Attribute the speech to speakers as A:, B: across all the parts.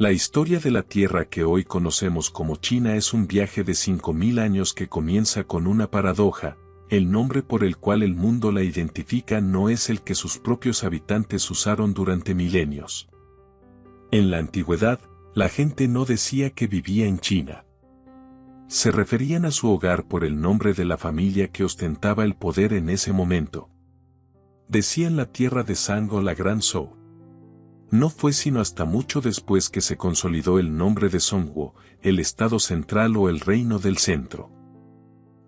A: La historia de la Tierra que hoy conocemos como China es un viaje de 5000 años que comienza con una paradoja. El nombre por el cual el mundo la identifica no es el que sus propios habitantes usaron durante milenios. En la antigüedad, la gente no decía que vivía en China. Se referían a su hogar por el nombre de la familia que ostentaba el poder en ese momento. Decían la tierra de Sang o la Gran Zhou. No fue sino hasta mucho después que se consolidó el nombre de Songhuo, el estado central o el reino del centro.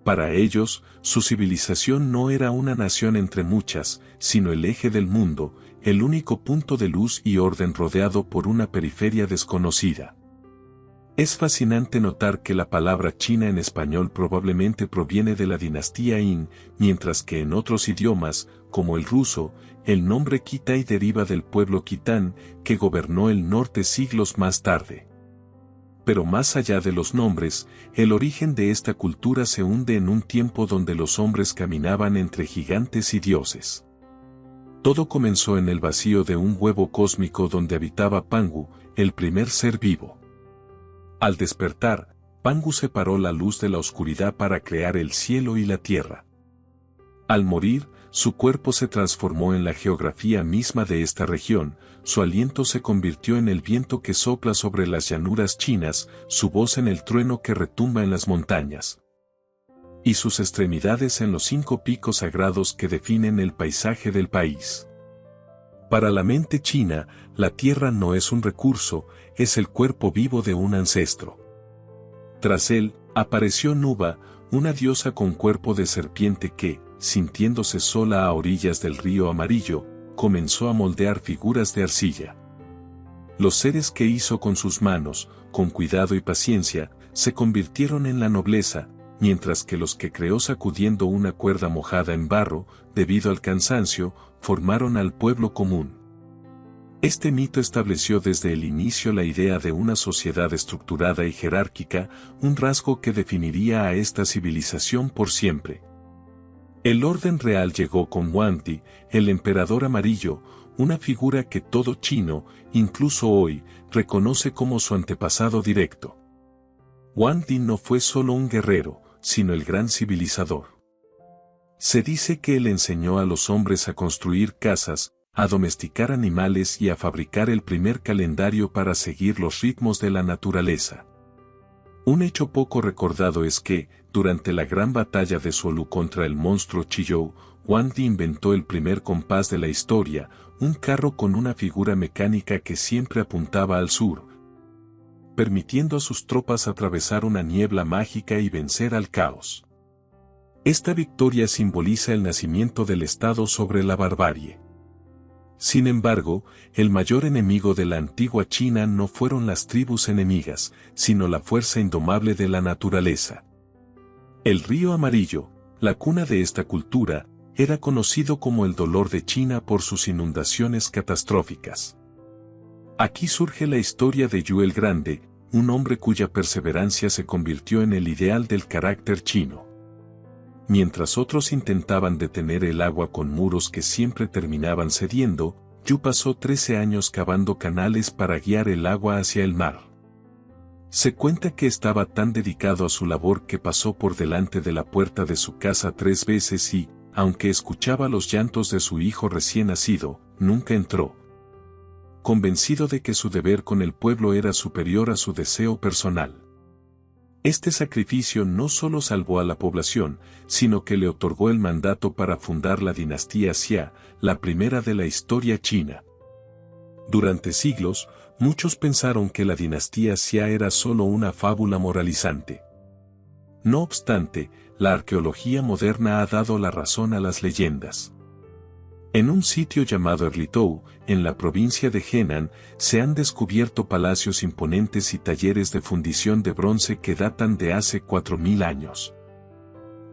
A: Para ellos, su civilización no era una nación entre muchas, sino el eje del mundo, el único punto de luz y orden rodeado por una periferia desconocida. Es fascinante notar que la palabra China en español probablemente proviene de la dinastía Qin, mientras que en otros idiomas, como el ruso, el nombre Kitai deriva del pueblo Kitán, que gobernó el norte siglos más tarde. Pero más allá de los nombres, el origen de esta cultura se hunde en un tiempo donde los hombres caminaban entre gigantes y dioses. Todo comenzó en el vacío de un huevo cósmico donde habitaba Pangu, el primer ser vivo. Al despertar, Pangu separó la luz de la oscuridad para crear el cielo y la tierra. Al morir, su cuerpo se transformó en la geografía misma de esta región, su aliento se convirtió en el viento que sopla sobre las llanuras chinas, su voz en el trueno que retumba en las montañas, y sus extremidades en los 5 picos sagrados que definen el paisaje del país. Para la mente china, la tierra no es un recurso, es el cuerpo vivo de un ancestro. Tras él, apareció Nuba, una diosa con cuerpo de serpiente que, sintiéndose sola a orillas del río Amarillo, comenzó a moldear figuras de arcilla. Los seres que hizo con sus manos, con cuidado y paciencia, se convirtieron en la nobleza, mientras que los que creó sacudiendo una cuerda mojada en barro, debido al cansancio, formaron al pueblo común. Este mito estableció desde el inicio la idea de una sociedad estructurada y jerárquica, un rasgo que definiría a esta civilización por siempre. El orden real llegó con Huangdi, el emperador amarillo, una figura que todo chino, incluso hoy, reconoce como su antepasado directo. Huangdi no fue solo un guerrero, sino el gran civilizador. Se dice que él enseñó a los hombres a construir casas, a domesticar animales y a fabricar el primer calendario para seguir los ritmos de la naturaleza. Un hecho poco recordado es que, durante la gran batalla de Zhuolu contra el monstruo Chiyou, Huangdi inventó el primer compás de la historia, un carro con una figura mecánica que siempre apuntaba al sur, permitiendo a sus tropas atravesar una niebla mágica y vencer al caos. Esta victoria simboliza el nacimiento del Estado sobre la barbarie. Sin embargo, el mayor enemigo de la antigua China no fueron las tribus enemigas, sino la fuerza indomable de la naturaleza. El río Amarillo, la cuna de esta cultura, era conocido como el dolor de China por sus inundaciones catastróficas. Aquí surge la historia de Yu el Grande, un hombre cuya perseverancia se convirtió en el ideal del carácter chino. Mientras otros intentaban detener el agua con muros que siempre terminaban cediendo, Yu pasó 13 años cavando canales para guiar el agua hacia el mar. Se cuenta que estaba tan dedicado a su labor que pasó por delante de la puerta de su casa 3 veces y, aunque escuchaba los llantos de su hijo recién nacido, nunca entró, convencido de que su deber con el pueblo era superior a su deseo personal. Este sacrificio no solo salvó a la población, sino que le otorgó el mandato para fundar la dinastía Xia, la primera de la historia china. Durante siglos, muchos pensaron que la dinastía Xia era solo una fábula moralizante. No obstante, la arqueología moderna ha dado la razón a las leyendas. En un sitio llamado Erlitou, en la provincia de Henan, se han descubierto palacios imponentes y talleres de fundición de bronce que datan de hace 4000 años.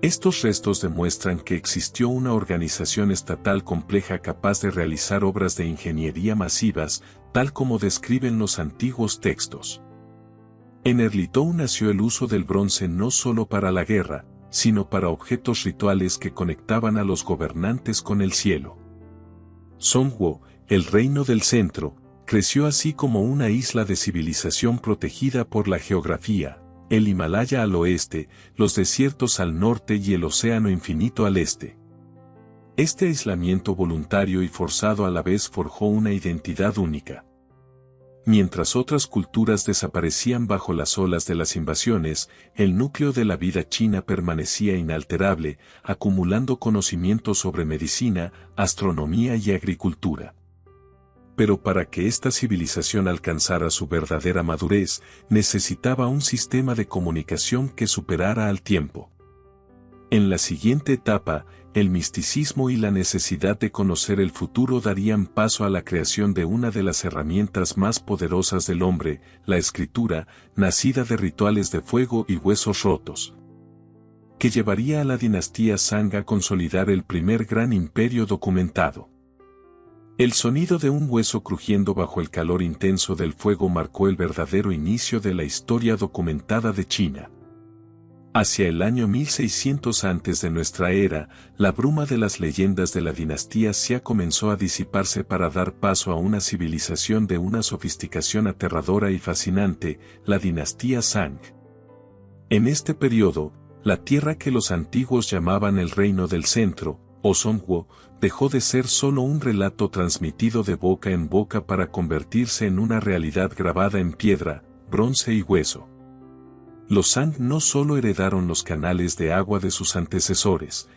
A: Estos restos demuestran que existió una organización estatal compleja capaz de realizar obras de ingeniería masivas, tal como describen los antiguos textos. En Erlitou nació el uso del bronce no solo para la guerra, sino para objetos rituales que conectaban a los gobernantes con el cielo. Songhuo, el reino del centro, Creció así como una isla de civilización protegida por la geografía, el Himalaya al oeste, los desiertos al norte y el océano infinito al este. Este aislamiento voluntario y forzado a la vez forjó una identidad única. Mientras otras culturas desaparecían bajo las olas de las invasiones, el núcleo de la vida china permanecía inalterable, acumulando conocimientos sobre medicina, astronomía y agricultura. Pero para que esta civilización alcanzara su verdadera madurez, necesitaba un sistema de comunicación que superara al tiempo. En la siguiente etapa, el misticismo y la necesidad de conocer el futuro darían paso a la creación de una de las herramientas más poderosas del hombre, la escritura, nacida de rituales de fuego y huesos rotos, que llevaría a la dinastía Shang a consolidar el primer gran imperio documentado. El sonido de un hueso crujiendo bajo el calor intenso del fuego marcó el verdadero inicio de la historia documentada de China. Hacia el año 1600 antes de nuestra era, la bruma de las leyendas de la dinastía Xia comenzó a disiparse para dar paso a una civilización de una sofisticación aterradora y fascinante, la dinastía Shang. En este periodo, la tierra que los antiguos llamaban el Reino del Centro, o Zhongguo, dejó de ser solo un relato transmitido de boca en boca para convertirse en una realidad grabada en piedra, bronce y hueso. Los Shang no solo heredaron los canales de agua de sus antecesores,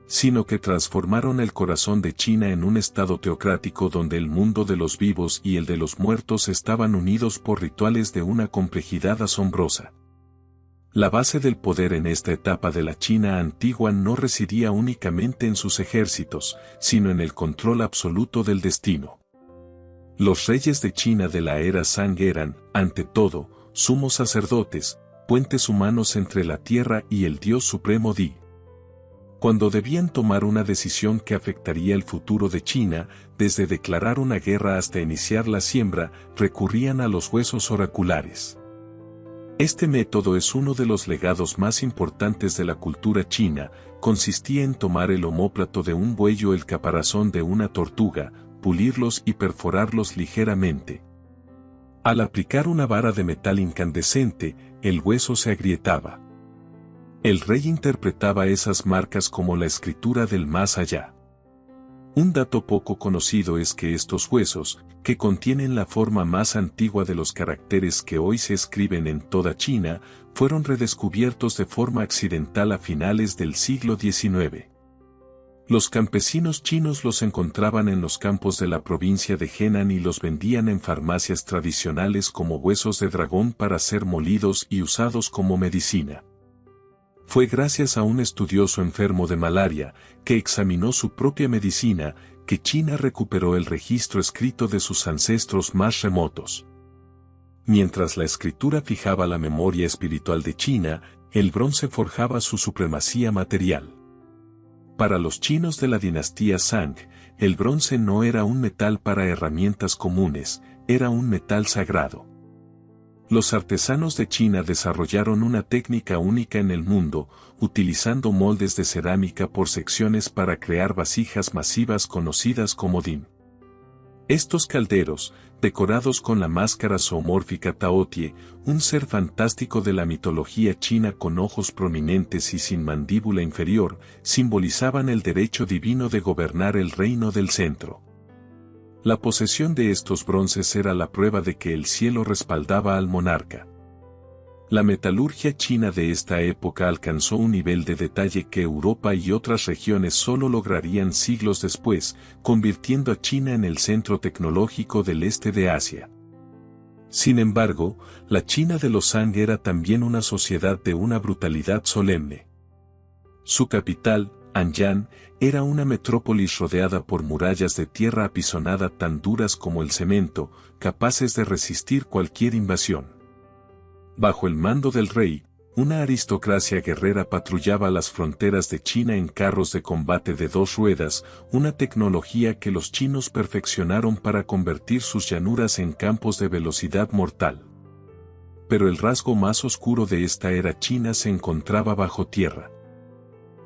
A: sino que transformaron el corazón de China en un estado teocrático donde el mundo de los vivos y el de los muertos estaban unidos por rituales de una complejidad asombrosa. La base del poder en esta etapa de la China antigua no residía únicamente en sus ejércitos, sino en el control absoluto del destino. Los reyes de China de la era Shang eran, ante todo, sumos sacerdotes, puentes humanos entre la tierra y el Dios Supremo Di. Cuando debían tomar una decisión que afectaría el futuro de China, desde declarar una guerra hasta iniciar la siembra, recurrían a los huesos oraculares. Este método es uno de los legados más importantes de la cultura china, consistía en tomar el omóplato de un buey o el caparazón de una tortuga, pulirlos y perforarlos ligeramente. Al aplicar una vara de metal incandescente, el hueso se agrietaba. El rey interpretaba esas marcas como la escritura del más allá. Un dato poco conocido es que estos huesos, que contienen la forma más antigua de los caracteres que hoy se escriben en toda China, fueron redescubiertos de forma accidental a finales del siglo XIX. Los campesinos chinos los encontraban en los campos de la provincia de Henan y los vendían en farmacias tradicionales como huesos de dragón para ser molidos y usados como medicina. Fue gracias a un estudioso enfermo de malaria, que examinó su propia medicina, que China recuperó el registro escrito de sus ancestros más remotos. Mientras la escritura fijaba la memoria espiritual de China, el bronce forjaba su supremacía material. Para los chinos de la dinastía Shang, el bronce no era un metal para herramientas comunes, era un metal sagrado. Los artesanos de China desarrollaron una técnica única en el mundo, utilizando moldes de cerámica por secciones para crear vasijas masivas conocidas como din. Estos calderos, decorados con la máscara zoomórfica Taotie, un ser fantástico de la mitología china con ojos prominentes y sin mandíbula inferior, simbolizaban el derecho divino de gobernar el reino del centro. La posesión de estos bronces era la prueba de que el cielo respaldaba al monarca. La metalurgia china de esta época alcanzó un nivel de detalle que Europa y otras regiones solo lograrían siglos después, convirtiendo a China en el centro tecnológico del este de Asia. Sin embargo, la China de los Shang era también una sociedad de una brutalidad solemne. Su capital, Anyang, era una metrópolis rodeada por murallas de tierra apisonada tan duras como el cemento, capaces de resistir cualquier invasión. Bajo el mando del rey, una aristocracia guerrera patrullaba las fronteras de China en carros de combate de 2 ruedas, una tecnología que los chinos perfeccionaron para convertir sus llanuras en campos de velocidad mortal. Pero el rasgo más oscuro de esta era china se encontraba bajo tierra.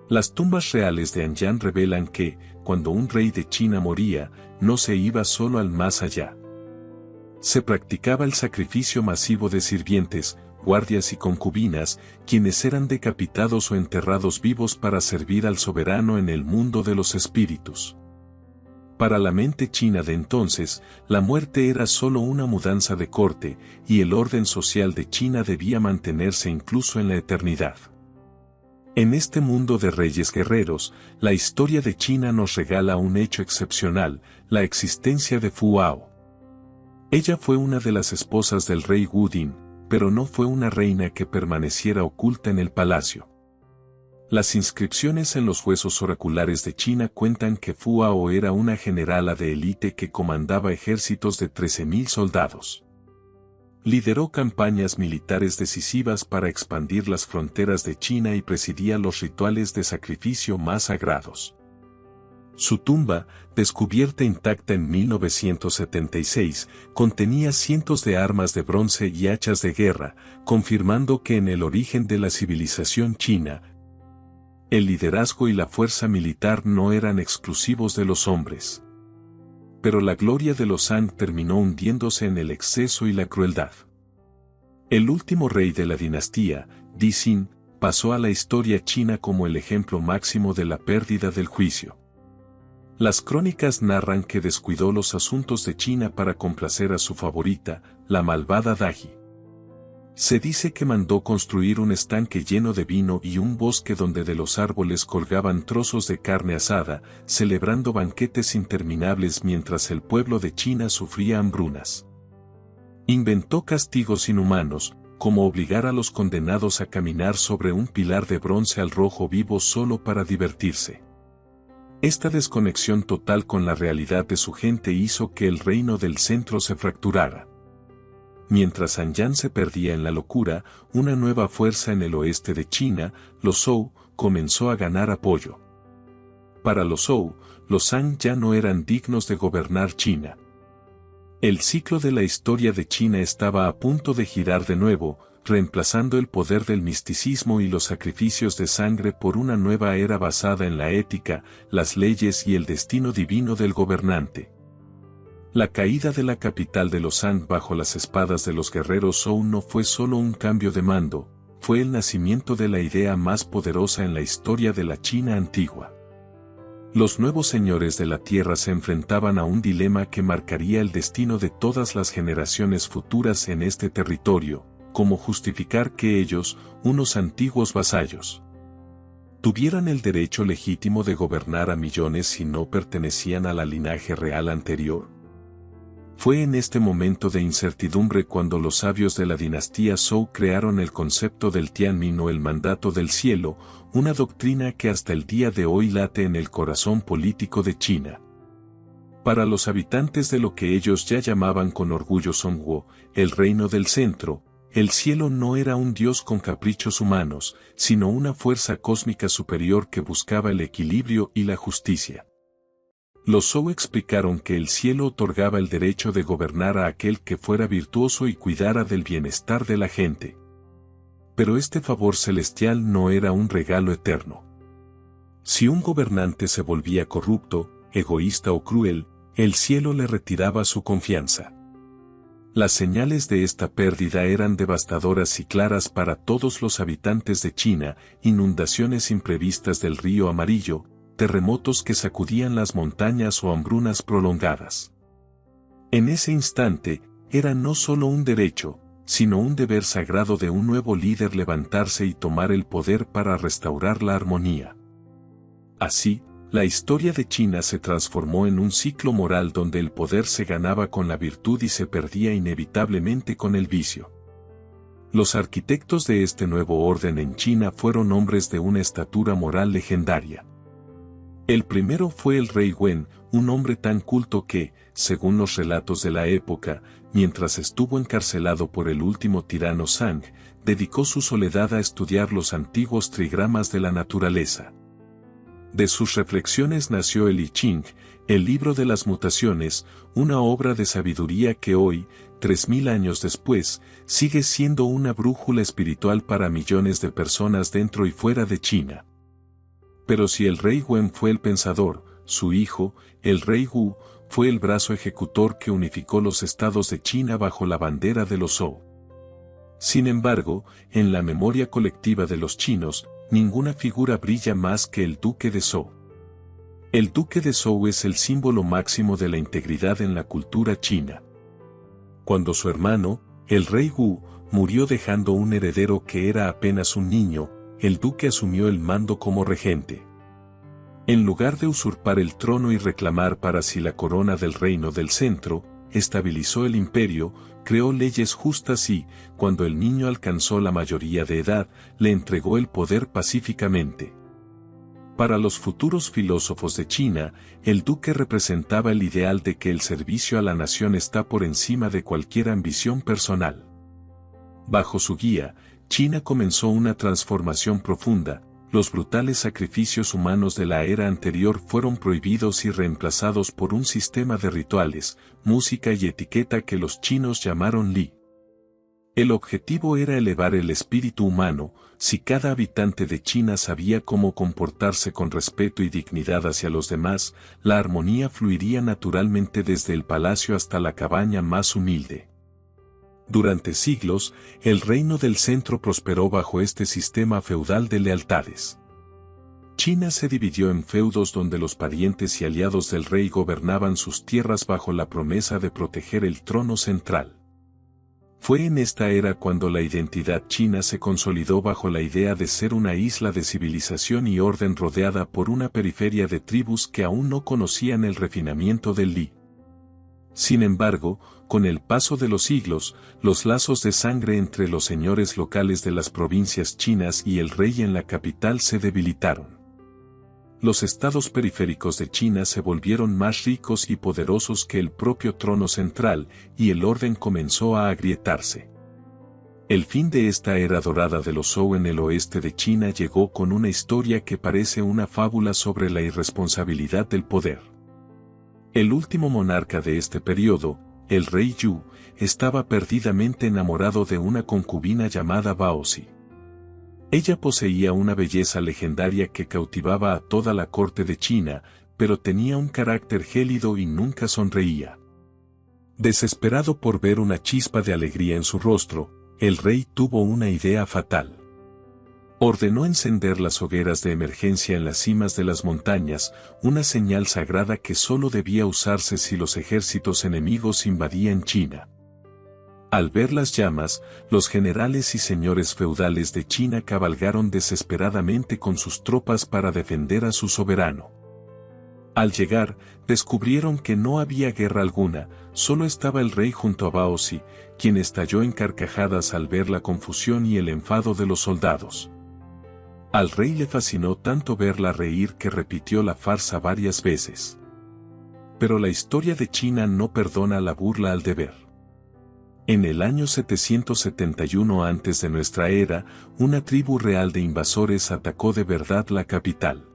A: Las tumbas reales de Anyang revelan que, cuando un rey de China moría, no se iba solo al más allá. Se practicaba el sacrificio masivo de sirvientes, guardias y concubinas, quienes eran decapitados o enterrados vivos para servir al soberano en el mundo de los espíritus. Para la mente china de entonces, la muerte era solo una mudanza de corte, y el orden social de China debía mantenerse incluso en la eternidad. En este mundo de reyes guerreros, la historia de China nos regala un hecho excepcional, la existencia de Fu Hao. Ella fue una de las esposas del rey Wuding, pero no fue una reina que permaneciera oculta en el palacio. Las inscripciones en los huesos oraculares de China cuentan que Fu Hao era una generala de élite que comandaba ejércitos de 13.000 soldados. Lideró campañas militares decisivas para expandir las fronteras de China y presidía los rituales de sacrificio más sagrados. Su tumba, descubierta intacta en 1976, contenía cientos de armas de bronce y hachas de guerra, confirmando que en el origen de la civilización china, el liderazgo y la fuerza militar no eran exclusivos de los hombres. Pero la gloria de los Zhang terminó hundiéndose en el exceso y la crueldad. El último rey de la dinastía, Di Xin, pasó a la historia china como el ejemplo máximo de la pérdida del juicio. Las crónicas narran que descuidó los asuntos de China para complacer a su favorita, la malvada Daji. Se dice que mandó construir un estanque lleno de vino y un bosque donde de los árboles colgaban trozos de carne asada, celebrando banquetes interminables mientras el pueblo de China sufría hambrunas. Inventó castigos inhumanos, como obligar a los condenados a caminar sobre un pilar de bronce al rojo vivo solo para divertirse. Esta desconexión total con la realidad de su gente hizo que el reino del centro se fracturara. Mientras Han Yan se perdía en la locura, una nueva fuerza en el oeste de China, los Zhou, comenzó a ganar apoyo. Para los Zhou, los Han ya no eran dignos de gobernar China. El ciclo de la historia de China estaba a punto de girar de nuevo, reemplazando el poder del misticismo y los sacrificios de sangre por una nueva era basada en la ética, las leyes y el destino divino del gobernante. La caída de la capital de los Han bajo las espadas de los guerreros Zhou no fue solo un cambio de mando, fue el nacimiento de la idea más poderosa en la historia de la China antigua. Los nuevos señores de la tierra se enfrentaban a un dilema que marcaría el destino de todas las generaciones futuras en este territorio, como justificar que ellos, unos antiguos vasallos, tuvieran el derecho legítimo de gobernar a millones si no pertenecían a la linaje real anterior. Fue en este momento de incertidumbre cuando los sabios de la dinastía Zhou crearon el concepto del Tianmin o el mandato del cielo, una doctrina que hasta el día de hoy late en el corazón político de China. Para los habitantes de lo que ellos ya llamaban con orgullo Zhongguo, el reino del centro, el cielo no era un dios con caprichos humanos, sino una fuerza cósmica superior que buscaba el equilibrio y la justicia. Los Zhou explicaron que el cielo otorgaba el derecho de gobernar a aquel que fuera virtuoso y cuidara del bienestar de la gente. Pero este favor celestial no era un regalo eterno. Si un gobernante se volvía corrupto, egoísta o cruel, el cielo le retiraba su confianza. Las señales de esta pérdida eran devastadoras y claras para todos los habitantes de China: inundaciones imprevistas del río Amarillo, terremotos que sacudían las montañas o hambrunas prolongadas. En ese instante, era no solo un derecho, sino un deber sagrado de un nuevo líder levantarse y tomar el poder para restaurar la armonía. Así, la historia de China se transformó en un ciclo moral donde el poder se ganaba con la virtud y se perdía inevitablemente con el vicio. Los arquitectos de este nuevo orden en China fueron hombres de una estatura moral legendaria. El primero fue el rey Wen, un hombre tan culto que, según los relatos de la época, mientras estuvo encarcelado por el último tirano Zhang, dedicó su soledad a estudiar los antiguos trigramas de la naturaleza. De sus reflexiones nació el I Ching, el libro de las mutaciones, una obra de sabiduría que hoy, 3000 años después, sigue siendo una brújula espiritual para millones de personas dentro y fuera de China. Pero si el rey Wen fue el pensador, su hijo, el rey Wu, fue el brazo ejecutor que unificó los estados de China bajo la bandera de los Zhou. Sin embargo, en la memoria colectiva de los chinos, ninguna figura brilla más que el duque de Zhou. El duque de Zhou es el símbolo máximo de la integridad en la cultura china. Cuando su hermano, el rey Wu, murió dejando un heredero que era apenas un niño, el duque asumió el mando como regente. En lugar de usurpar el trono y reclamar para sí la corona del reino del centro, estabilizó el imperio, creó leyes justas y, cuando el niño alcanzó la mayoría de edad, le entregó el poder pacíficamente. Para los futuros filósofos de China, el duque representaba el ideal de que el servicio a la nación está por encima de cualquier ambición personal. Bajo su guía, China comenzó una transformación profunda. Los brutales sacrificios humanos de la era anterior fueron prohibidos y reemplazados por un sistema de rituales, música y etiqueta que los chinos llamaron Li. El objetivo era elevar el espíritu humano. Si cada habitante de China sabía cómo comportarse con respeto y dignidad hacia los demás, la armonía fluiría naturalmente desde el palacio hasta la cabaña más humilde. Durante siglos, el reino del centro prosperó bajo este sistema feudal de lealtades. China se dividió en feudos donde los parientes y aliados del rey gobernaban sus tierras bajo la promesa de proteger el trono central. Fue en esta era cuando la identidad china se consolidó bajo la idea de ser una isla de civilización y orden rodeada por una periferia de tribus que aún no conocían el refinamiento del Li. Sin embargo, con el paso de los siglos, los lazos de sangre entre los señores locales de las provincias chinas y el rey en la capital se debilitaron. Los estados periféricos de China se volvieron más ricos y poderosos que el propio trono central, y el orden comenzó a agrietarse. El fin de esta era dorada de los Zhou en el oeste de China llegó con una historia que parece una fábula sobre la irresponsabilidad del poder. El último monarca de este periodo, el rey Yu, estaba perdidamente enamorado de una concubina llamada Baozi. Ella poseía una belleza legendaria que cautivaba a toda la corte de China, pero tenía un carácter gélido y nunca sonreía. Desesperado por ver una chispa de alegría en su rostro, el rey tuvo una idea fatal. Ordenó encender las hogueras de emergencia en las cimas de las montañas, una señal sagrada que solo debía usarse si los ejércitos enemigos invadían China. Al ver las llamas, los generales y señores feudales de China cabalgaron desesperadamente con sus tropas para defender a su soberano. Al llegar, descubrieron que no había guerra alguna, solo estaba el rey junto a Baozi, quien estalló en carcajadas al ver la confusión y el enfado de los soldados. Al rey le fascinó tanto verla reír que repitió la farsa varias veces. Pero la historia de China no perdona la burla al deber. En el año 771 antes de nuestra era, una tribu real de invasores atacó de verdad la capital.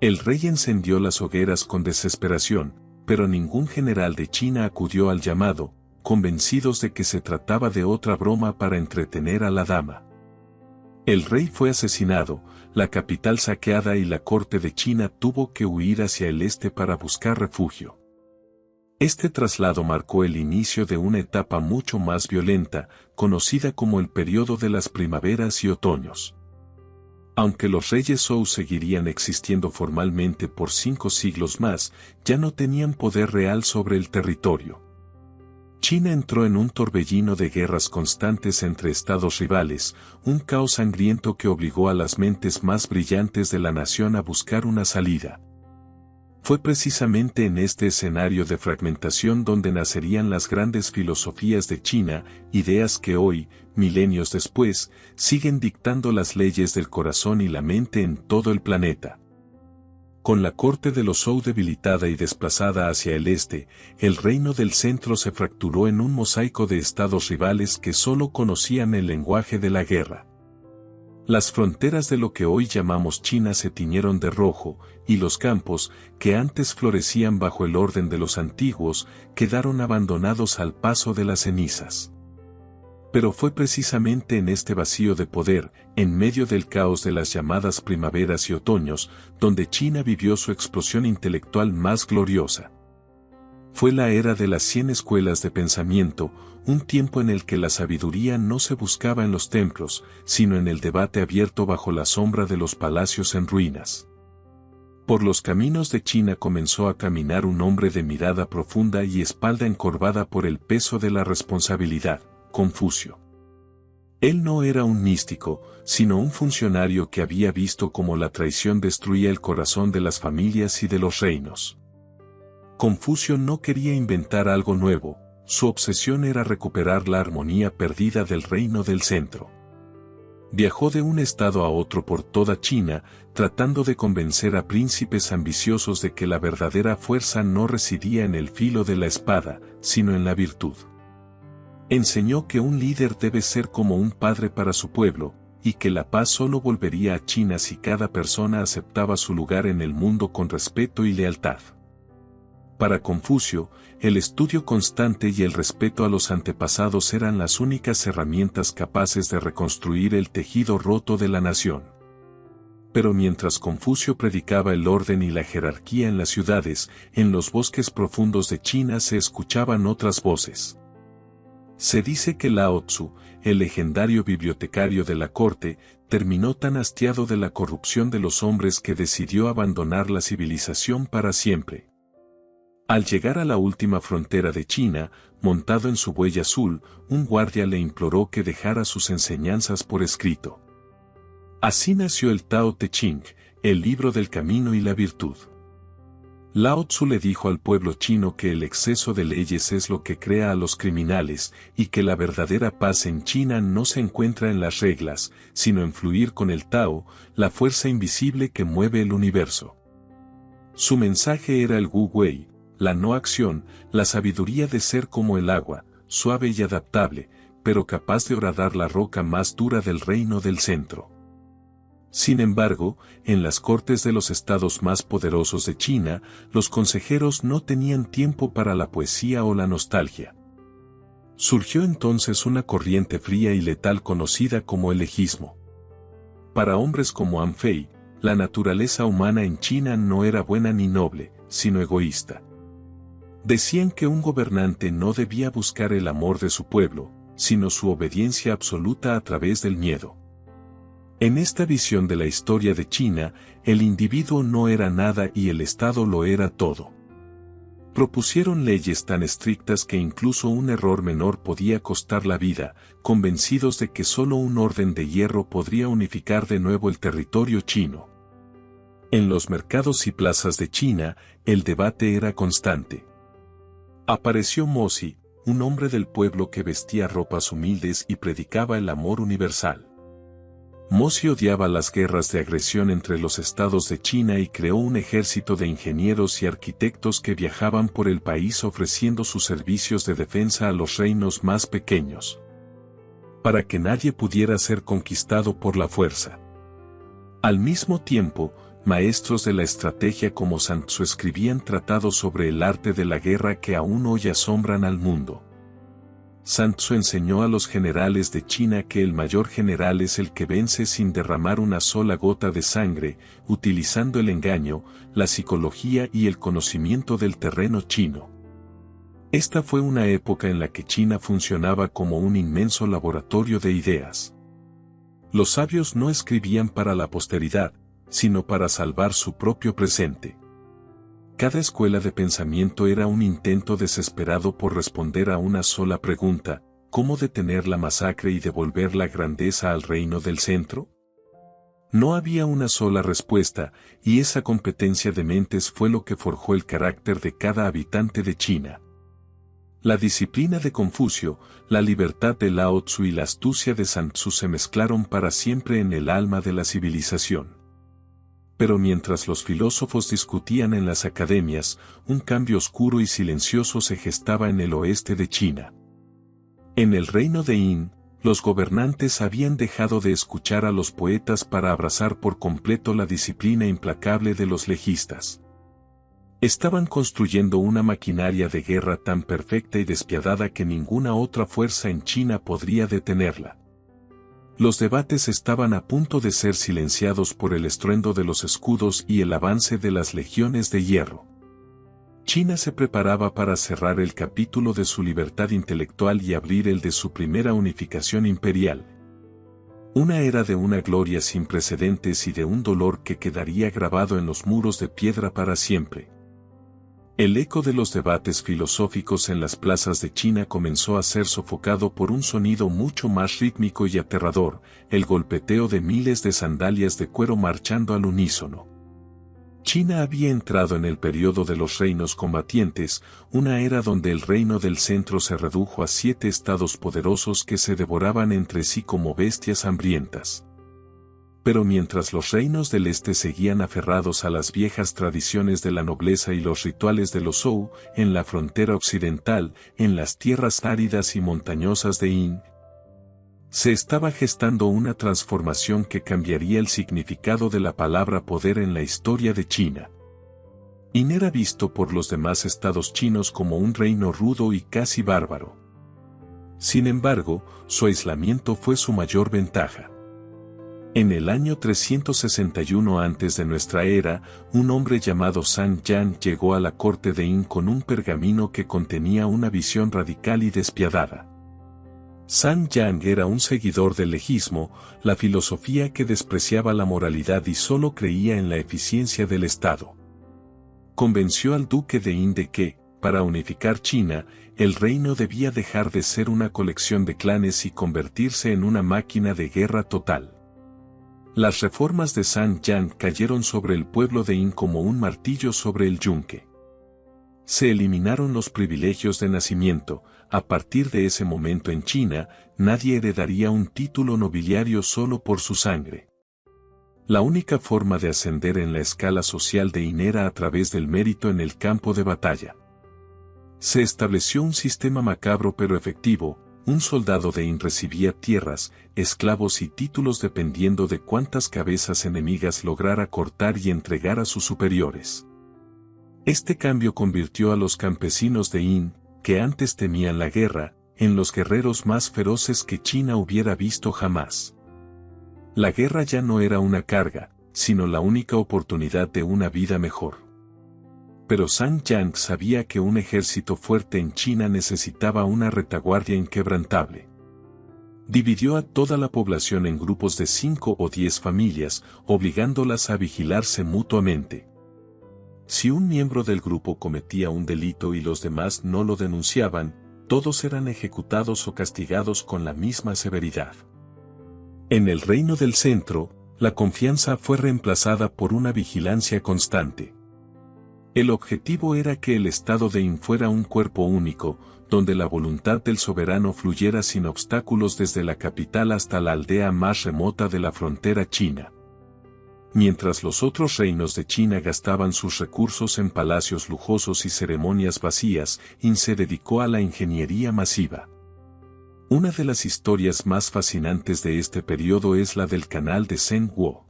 A: El rey encendió las hogueras con desesperación, pero ningún general de China acudió al llamado, convencidos de que se trataba de otra broma para entretener a la dama. El rey fue asesinado, la capital saqueada y la corte de China tuvo que huir hacia el este para buscar refugio. Este traslado marcó el inicio de una etapa mucho más violenta, conocida como el periodo de las primaveras y otoños. Aunque los reyes Zhou seguirían existiendo formalmente por 5 siglos más, ya no tenían poder real sobre el territorio. China entró en un torbellino de guerras constantes entre estados rivales, un caos sangriento que obligó a las mentes más brillantes de la nación a buscar una salida. Fue precisamente en este escenario de fragmentación donde nacerían las grandes filosofías de China, ideas que hoy, milenios después, siguen dictando las leyes del corazón y la mente en todo el planeta. Con la corte de los Zhou debilitada y desplazada hacia el este, el reino del centro se fracturó en un mosaico de estados rivales que solo conocían el lenguaje de la guerra. Las fronteras de lo que hoy llamamos China se tiñeron de rojo, y los campos, que antes florecían bajo el orden de los antiguos, quedaron abandonados al paso de las cenizas. Pero fue precisamente en este vacío de poder, en medio del caos de las llamadas primaveras y otoños, donde China vivió su explosión intelectual más gloriosa. Fue la era de las 100 escuelas de pensamiento, un tiempo en el que la sabiduría no se buscaba en los templos, sino en el debate abierto bajo la sombra de los palacios en ruinas. Por los caminos de China comenzó a caminar un hombre de mirada profunda y espalda encorvada por el peso de la responsabilidad, Confucio. Él no era un místico, sino un funcionario que había visto cómo la traición destruía el corazón de las familias y de los reinos. Confucio no quería inventar algo nuevo, su obsesión era recuperar la armonía perdida del reino del centro. Viajó de un estado a otro por toda China, tratando de convencer a príncipes ambiciosos de que la verdadera fuerza no residía en el filo de la espada, sino en la virtud. Enseñó que un líder debe ser como un padre para su pueblo, y que la paz solo volvería a China si cada persona aceptaba su lugar en el mundo con respeto y lealtad. Para Confucio, el estudio constante y el respeto a los antepasados eran las únicas herramientas capaces de reconstruir el tejido roto de la nación. Pero mientras Confucio predicaba el orden y la jerarquía en las ciudades, en los bosques profundos de China se escuchaban otras voces. Se dice que Lao Tzu, el legendario bibliotecario de la corte, terminó tan hastiado de la corrupción de los hombres que decidió abandonar la civilización para siempre. Al llegar a la última frontera de China, montado en su buey azul, un guardia le imploró que dejara sus enseñanzas por escrito. Así nació el Tao Te Ching, el libro del camino y la virtud. Lao Tzu le dijo al pueblo chino que el exceso de leyes es lo que crea a los criminales, y que la verdadera paz en China no se encuentra en las reglas, sino en fluir con el Tao, la fuerza invisible que mueve el universo. Su mensaje era el Wu Wei, la no acción, la sabiduría de ser como el agua, suave y adaptable, pero capaz de horadar la roca más dura del reino del centro. Sin embargo, en las cortes de los estados más poderosos de China, los consejeros no tenían tiempo para la poesía o la nostalgia. Surgió entonces una corriente fría y letal conocida como el ejismo. Para hombres como An Fei, la naturaleza humana en China no era buena ni noble, sino egoísta. Decían que un gobernante no debía buscar el amor de su pueblo, sino su obediencia absoluta a través del miedo. En esta visión de la historia de China, el individuo no era nada y el Estado lo era todo. Propusieron leyes tan estrictas que incluso un error menor podía costar la vida, convencidos de que solo un orden de hierro podría unificar de nuevo el territorio chino. En los mercados y plazas de China, el debate era constante. Apareció Mozi, un hombre del pueblo que vestía ropas humildes y predicaba el amor universal. Mozi odiaba las guerras de agresión entre los estados de China y creó un ejército de ingenieros y arquitectos que viajaban por el país ofreciendo sus servicios de defensa a los reinos más pequeños, para que nadie pudiera ser conquistado por la fuerza. Al mismo tiempo, maestros de la estrategia como Sun Tzu escribían tratados sobre el arte de la guerra que aún hoy asombran al mundo. Sun Tzu enseñó a los generales de China que el mayor general es el que vence sin derramar una sola gota de sangre, utilizando el engaño, la psicología y el conocimiento del terreno chino. Esta fue una época en la que China funcionaba como un inmenso laboratorio de ideas. Los sabios no escribían para la posteridad, sino para salvar su propio presente. Cada escuela de pensamiento era un intento desesperado por responder a una sola pregunta: ¿cómo detener la masacre y devolver la grandeza al reino del centro? No había una sola respuesta, y esa competencia de mentes fue lo que forjó el carácter de cada habitante de China. La disciplina de Confucio, la libertad de Lao Tzu y la astucia de Sun Tzu se mezclaron para siempre en el alma de la civilización. Pero mientras los filósofos discutían en las academias, un cambio oscuro y silencioso se gestaba en el oeste de China. En el reino de Yin, los gobernantes habían dejado de escuchar a los poetas para abrazar por completo la disciplina implacable de los legistas. Estaban construyendo una maquinaria de guerra tan perfecta y despiadada que ninguna otra fuerza en China podría detenerla. Los debates estaban a punto de ser silenciados por el estruendo de los escudos y el avance de las legiones de hierro. China se preparaba para cerrar el capítulo de su libertad intelectual y abrir el de su primera unificación imperial. Una era de una gloria sin precedentes y de un dolor que quedaría grabado en los muros de piedra para siempre. El eco de los debates filosóficos en las plazas de China comenzó a ser sofocado por un sonido mucho más rítmico y aterrador, el golpeteo de miles de sandalias de cuero marchando al unísono. China había entrado en el periodo de los reinos combatientes, una era donde el reino del centro se redujo a 7 estados poderosos que se devoraban entre sí como bestias hambrientas. Pero mientras los reinos del este seguían aferrados a las viejas tradiciones de la nobleza y los rituales de los Zhou, en la frontera occidental, en las tierras áridas y montañosas de Yin, se estaba gestando una transformación que cambiaría el significado de la palabra poder en la historia de China. Yin era visto por los demás estados chinos como un reino rudo y casi bárbaro. Sin embargo, su aislamiento fue su mayor ventaja. En el año 361 antes de nuestra era, un hombre llamado San Yan llegó a la corte de Yin con un pergamino que contenía una visión radical y despiadada. San Yan era un seguidor del legismo, la filosofía que despreciaba la moralidad y solo creía en la eficiencia del Estado. Convenció al duque de Yin de que, para unificar China, el reino debía dejar de ser una colección de clanes y convertirse en una máquina de guerra total. Las reformas de San Yan cayeron sobre el pueblo de Yin como un martillo sobre el yunque. Se eliminaron los privilegios de nacimiento. A partir de ese momento en China, nadie heredaría un título nobiliario solo por su sangre. La única forma de ascender en la escala social de Yin era a través del mérito en el campo de batalla. Se estableció un sistema macabro pero efectivo. Un soldado de Yin recibía tierras, esclavos y títulos dependiendo de cuántas cabezas enemigas lograra cortar y entregar a sus superiores. Este cambio convirtió a los campesinos de Yin, que antes temían la guerra, en los guerreros más feroces que China hubiera visto jamás. La guerra ya no era una carga, sino la única oportunidad de una vida mejor. Pero San Yan sabía que un ejército fuerte en China necesitaba una retaguardia inquebrantable. Dividió a toda la población en grupos de 5 o 10 familias, obligándolas a vigilarse mutuamente. Si un miembro del grupo cometía un delito y los demás no lo denunciaban, todos eran ejecutados o castigados con la misma severidad. En el reino del centro, la confianza fue reemplazada por una vigilancia constante. El objetivo era que el estado de Yin fuera un cuerpo único, donde la voluntad del soberano fluyera sin obstáculos desde la capital hasta la aldea más remota de la frontera china. Mientras los otros reinos de China gastaban sus recursos en palacios lujosos y ceremonias vacías, Yin se dedicó a la ingeniería masiva. Una de las historias más fascinantes de este periodo es la del canal de Zheng Guo.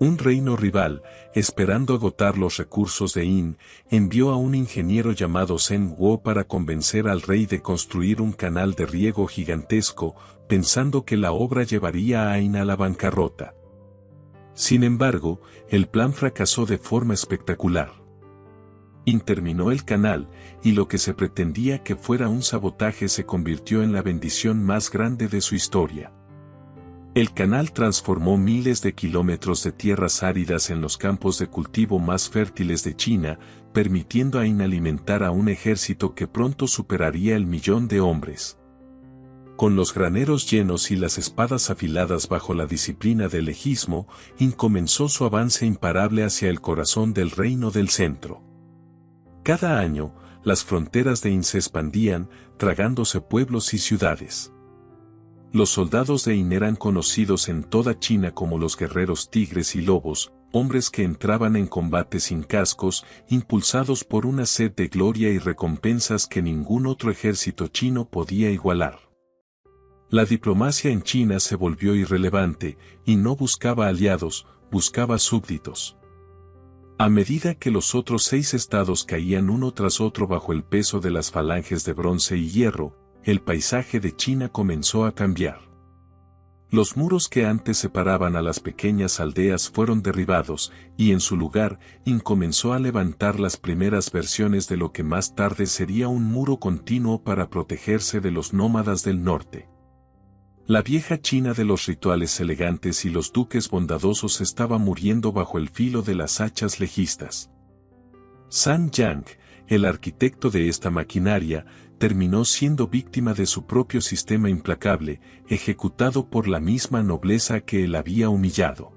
A: Un reino rival, esperando agotar los recursos de Yin, envió a un ingeniero llamado Zheng Guo para convencer al rey de construir un canal de riego gigantesco, pensando que la obra llevaría a Yin a la bancarrota. Sin embargo, el plan fracasó de forma espectacular. Yin terminó el canal, y lo que se pretendía que fuera un sabotaje se convirtió en la bendición más grande de su historia. El canal transformó miles de kilómetros de tierras áridas en los campos de cultivo más fértiles de China, permitiendo a Yin alimentar a un ejército que pronto superaría el 1.000.000 de hombres. Con los graneros llenos y las espadas afiladas bajo la disciplina del legismo, Yin comenzó su avance imparable hacia el corazón del reino del centro. Cada año, las fronteras de Yin se expandían, tragándose pueblos y ciudades. Los soldados de Yin eran conocidos en toda China como los guerreros tigres y lobos, hombres que entraban en combate sin cascos, impulsados por una sed de gloria y recompensas que ningún otro ejército chino podía igualar. La diplomacia en China se volvió irrelevante, y no buscaba aliados, buscaba súbditos. A medida que los otros 6 estados caían uno tras otro bajo el peso de las falanges de bronce y hierro, el paisaje de China comenzó a cambiar. Los muros que antes separaban a las pequeñas aldeas fueron derribados, y en su lugar, comenzó a levantar las primeras versiones de lo que más tarde sería un muro continuo para protegerse de los nómadas del norte. La vieja China de los rituales elegantes y los duques bondadosos estaba muriendo bajo el filo de las hachas legistas. San Yang, el arquitecto de esta maquinaria, terminó siendo víctima de su propio sistema implacable, ejecutado por la misma nobleza que él había humillado.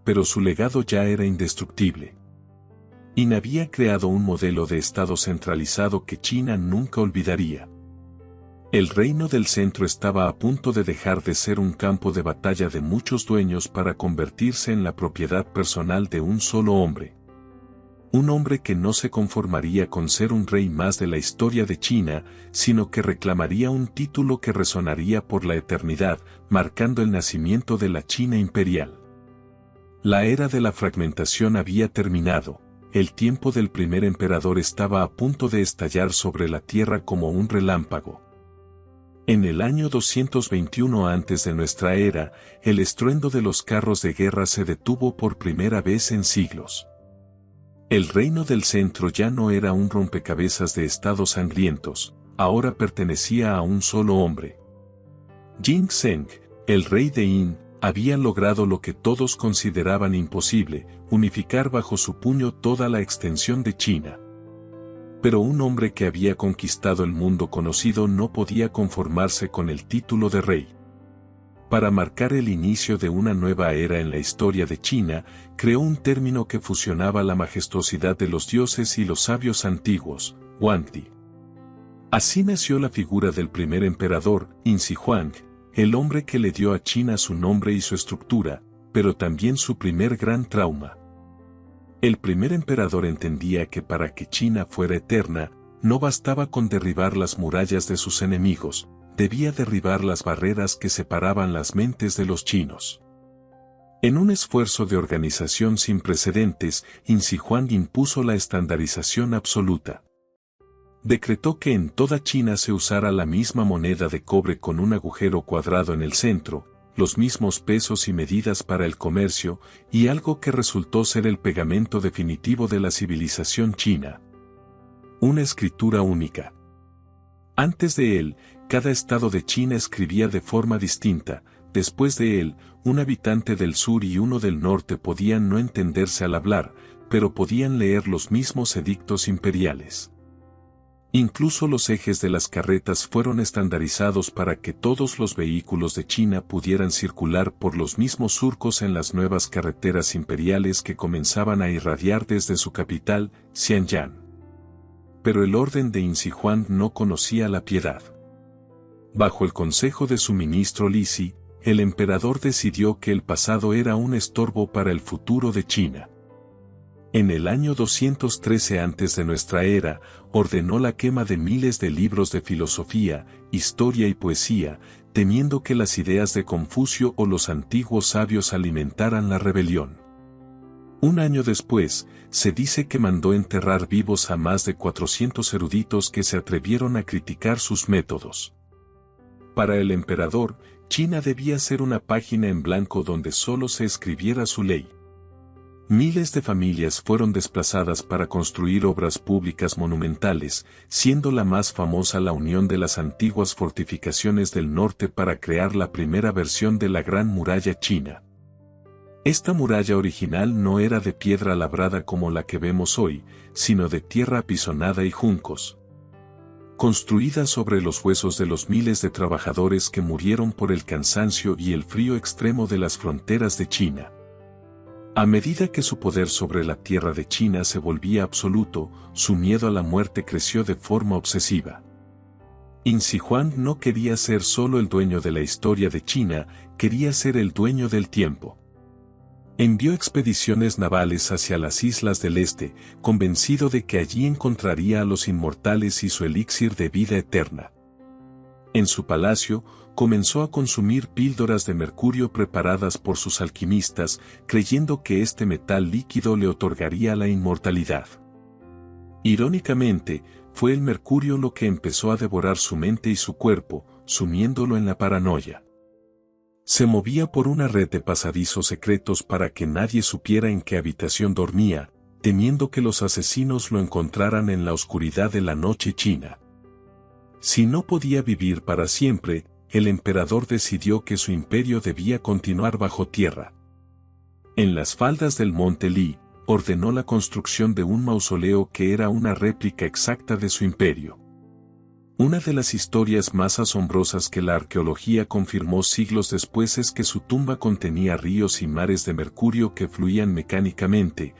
A: Pero su legado ya era indestructible. Qin había creado un modelo de Estado centralizado que China nunca olvidaría. El reino del centro estaba a punto de dejar de ser un campo de batalla de muchos dueños para convertirse en la propiedad personal de un solo hombre. Un hombre que no se conformaría con ser un rey más de la historia de China, sino que reclamaría un título que resonaría por la eternidad, marcando el nacimiento de la China imperial. La era de la fragmentación había terminado, el tiempo del primer emperador estaba a punto de estallar sobre la tierra como un relámpago. En el año 221 antes de nuestra era, el estruendo de los carros de guerra se detuvo por primera vez en siglos. El reino del centro ya no era un rompecabezas de estados sangrientos, ahora pertenecía a un solo hombre. Jin Zheng, el rey de Qin, había logrado lo que todos consideraban imposible, unificar bajo su puño toda la extensión de China. Pero un hombre que había conquistado el mundo conocido no podía conformarse con el título de rey. Para marcar el inicio de una nueva era en la historia de China, creó un término que fusionaba la majestuosidad de los dioses y los sabios antiguos, Huangdi. Así nació la figura del primer emperador, Qin Shi Huang, el hombre que le dio a China su nombre y su estructura, pero también su primer gran trauma. El primer emperador entendía que para que China fuera eterna, no bastaba con derribar las murallas de sus enemigos, debía derribar las barreras que separaban las mentes de los chinos. En un esfuerzo de organización sin precedentes, Qin Shi Huang impuso la estandarización absoluta. Decretó que en toda China se usara la misma moneda de cobre con un agujero cuadrado en el centro, los mismos pesos y medidas para el comercio, y algo que resultó ser el pegamento definitivo de la civilización china. Una escritura única. Antes de él, cada estado de China escribía de forma distinta, después de él, un habitante del sur y uno del norte podían no entenderse al hablar, pero podían leer los mismos edictos imperiales. Incluso los ejes de las carretas fueron estandarizados para que todos los vehículos de China pudieran circular por los mismos surcos en las nuevas carreteras imperiales que comenzaban a irradiar desde su capital, Xianyang. Pero el orden de Qin Shi Huang no conocía la piedad. Bajo el consejo de su ministro Li Si, el emperador decidió que el pasado era un estorbo para el futuro de China. En el año 213 antes de nuestra era, ordenó la quema de miles de libros de filosofía, historia y poesía, temiendo que las ideas de Confucio o los antiguos sabios alimentaran la rebelión. Un año después, se dice que mandó enterrar vivos a más de 400 eruditos que se atrevieron a criticar sus métodos. Para el emperador, China debía ser una página en blanco donde solo se escribiera su ley. Miles de familias fueron desplazadas para construir obras públicas monumentales, siendo la más famosa la unión de las antiguas fortificaciones del norte para crear la primera versión de la Gran Muralla China. Esta muralla original no era de piedra labrada como la que vemos hoy, sino de tierra apisonada y juncos. Construida sobre los huesos de los miles de trabajadores que murieron por el cansancio y el frío extremo de las fronteras de China. A medida que su poder sobre la tierra de China se volvía absoluto, su miedo a la muerte creció de forma obsesiva. Qin Shi Huang no quería ser solo el dueño de la historia de China, quería ser el dueño del tiempo. Envió expediciones navales hacia las islas del este, convencido de que allí encontraría a los inmortales y su elixir de vida eterna. En su palacio, comenzó a consumir píldoras de mercurio preparadas por sus alquimistas, creyendo que este metal líquido le otorgaría la inmortalidad. Irónicamente, fue el mercurio lo que empezó a devorar su mente y su cuerpo, sumiéndolo en la paranoia. Se movía por una red de pasadizos secretos para que nadie supiera en qué habitación dormía, temiendo que los asesinos lo encontraran en la oscuridad de la noche china. Si no podía vivir para siempre, el emperador decidió que su imperio debía continuar bajo tierra. En las faldas del monte Li, ordenó la construcción de un mausoleo que era una réplica exacta de su imperio. Una de las historias más asombrosas que la arqueología confirmó siglos después es que su tumba contenía ríos y mares de mercurio que fluían mecánicamente,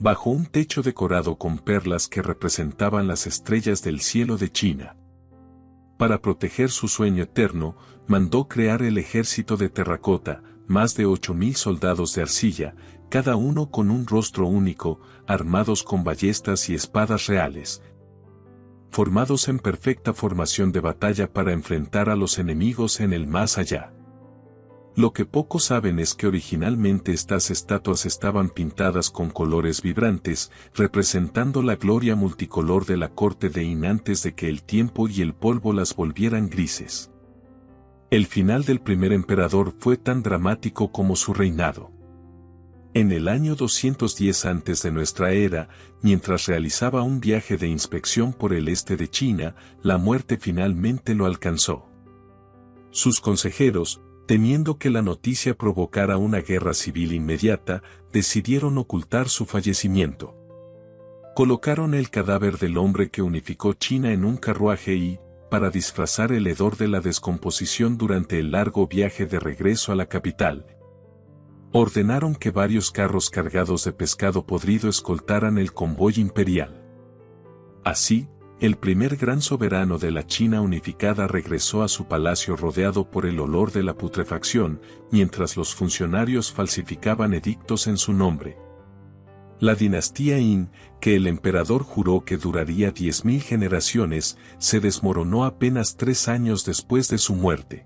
A: bajo un techo decorado con perlas que representaban las estrellas del cielo de China. Para proteger su sueño eterno, mandó crear el ejército de terracota, más de 8.000 soldados de arcilla, cada uno con un rostro único, armados con ballestas y espadas reales, formados en perfecta formación de batalla para enfrentar a los enemigos en el más allá. Lo que pocos saben es que originalmente estas estatuas estaban pintadas con colores vibrantes, representando la gloria multicolor de la corte de Yin antes de que el tiempo y el polvo las volvieran grises. El final del primer emperador fue tan dramático como su reinado. En el año 210 antes de nuestra era, mientras realizaba un viaje de inspección por el este de China, la muerte finalmente lo alcanzó. Sus consejeros, temiendo que la noticia provocara una guerra civil inmediata, decidieron ocultar su fallecimiento. Colocaron el cadáver del hombre que unificó China en un carruaje y, para disfrazar el hedor de la descomposición durante el largo viaje de regreso a la capital, ordenaron que varios carros cargados de pescado podrido escoltaran el convoy imperial. Así, el primer gran soberano de la China unificada regresó a su palacio rodeado por el olor de la putrefacción, mientras los funcionarios falsificaban edictos en su nombre. La dinastía Qin, que el emperador juró que duraría 10.000 generaciones, se desmoronó apenas 3 años después de su muerte.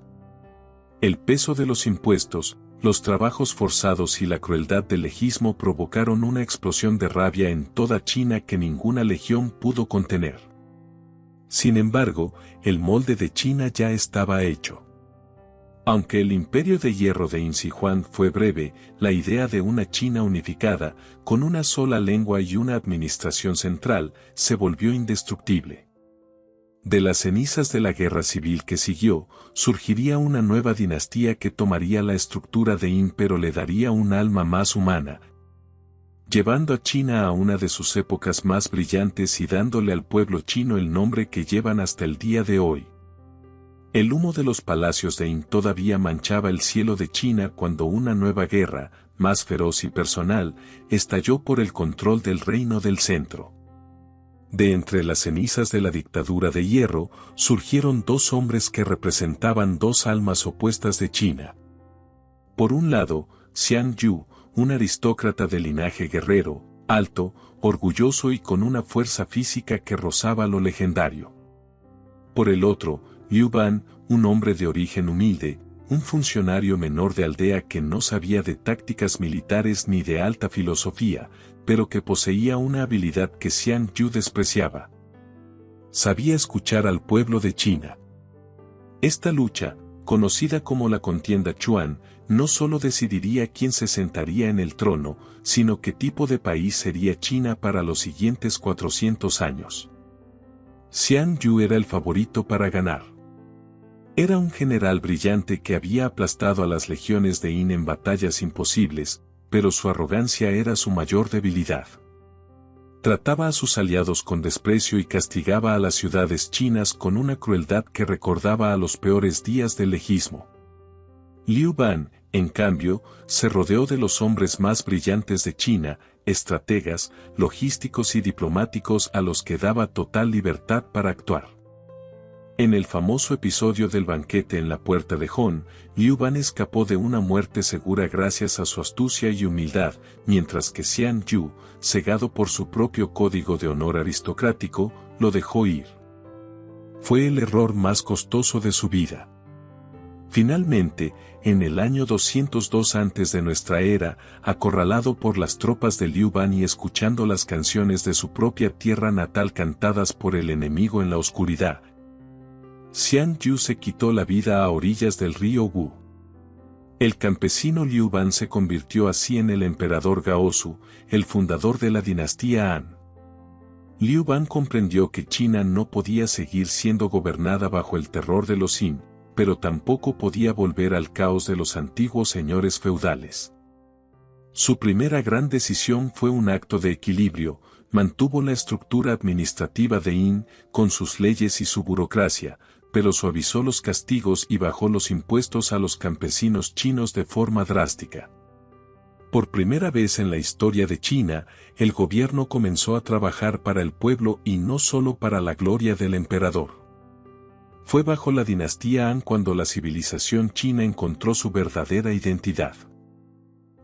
A: El peso de los impuestos, los trabajos forzados y la crueldad del legismo provocaron una explosión de rabia en toda China que ninguna legión pudo contener. Sin embargo, el molde de China ya estaba hecho. Aunque el imperio de hierro de Yin Shi Huang fue breve, la idea de una China unificada, con una sola lengua y una administración central, se volvió indestructible. De las cenizas de la guerra civil que siguió, surgiría una nueva dinastía que tomaría la estructura de Yin pero le daría un alma más humana, llevando a China a una de sus épocas más brillantes y dándole al pueblo chino el nombre que llevan hasta el día de hoy. El humo de los palacios de Yin todavía manchaba el cielo de China cuando una nueva guerra, más feroz y personal, estalló por el control del reino del centro. De entre las cenizas de la dictadura de hierro, surgieron 2 hombres que representaban 2 almas opuestas de China. Por un lado, Xian Yu, un aristócrata de linaje guerrero, alto, orgulloso y con una fuerza física que rozaba lo legendario. Por el otro, Liu Ban, un hombre de origen humilde, un funcionario menor de aldea que no sabía de tácticas militares ni de alta filosofía, pero que poseía una habilidad que Xian Yu despreciaba. Sabía escuchar al pueblo de China. Esta lucha, conocida como la contienda Chuan, no solo decidiría quién se sentaría en el trono, sino qué tipo de país sería China para los siguientes 400 años. Xian Yu era el favorito para ganar. Era un general brillante que había aplastado a las legiones de Yin en batallas imposibles, pero su arrogancia era su mayor debilidad. Trataba a sus aliados con desprecio y castigaba a las ciudades chinas con una crueldad que recordaba a los peores días del legismo. Liu Ban, en cambio, se rodeó de los hombres más brillantes de China, estrategas, logísticos y diplomáticos a los que daba total libertad para actuar. En el famoso episodio del banquete en la puerta de Hon, Liu Ban escapó de una muerte segura gracias a su astucia y humildad, mientras que Xian Yu, cegado por su propio código de honor aristocrático, lo dejó ir. Fue el error más costoso de su vida. Finalmente, en el año 202 antes de nuestra era, acorralado por las tropas de Liu Ban y escuchando las canciones de su propia tierra natal cantadas por el enemigo en la oscuridad, Xian Yu se quitó la vida a orillas del río Wu. El campesino Liu Ban se convirtió así en el emperador Gaozu, el fundador de la dinastía Han. Liu Ban comprendió que China no podía seguir siendo gobernada bajo el terror de los Qin, pero tampoco podía volver al caos de los antiguos señores feudales. Su primera gran decisión fue un acto de equilibrio. Mantuvo la estructura administrativa de Qin, con sus leyes y su burocracia, pero suavizó los castigos y bajó los impuestos a los campesinos chinos de forma drástica. Por primera vez en la historia de China, el gobierno comenzó a trabajar para el pueblo y no solo para la gloria del emperador. Fue bajo la dinastía Han cuando la civilización china encontró su verdadera identidad.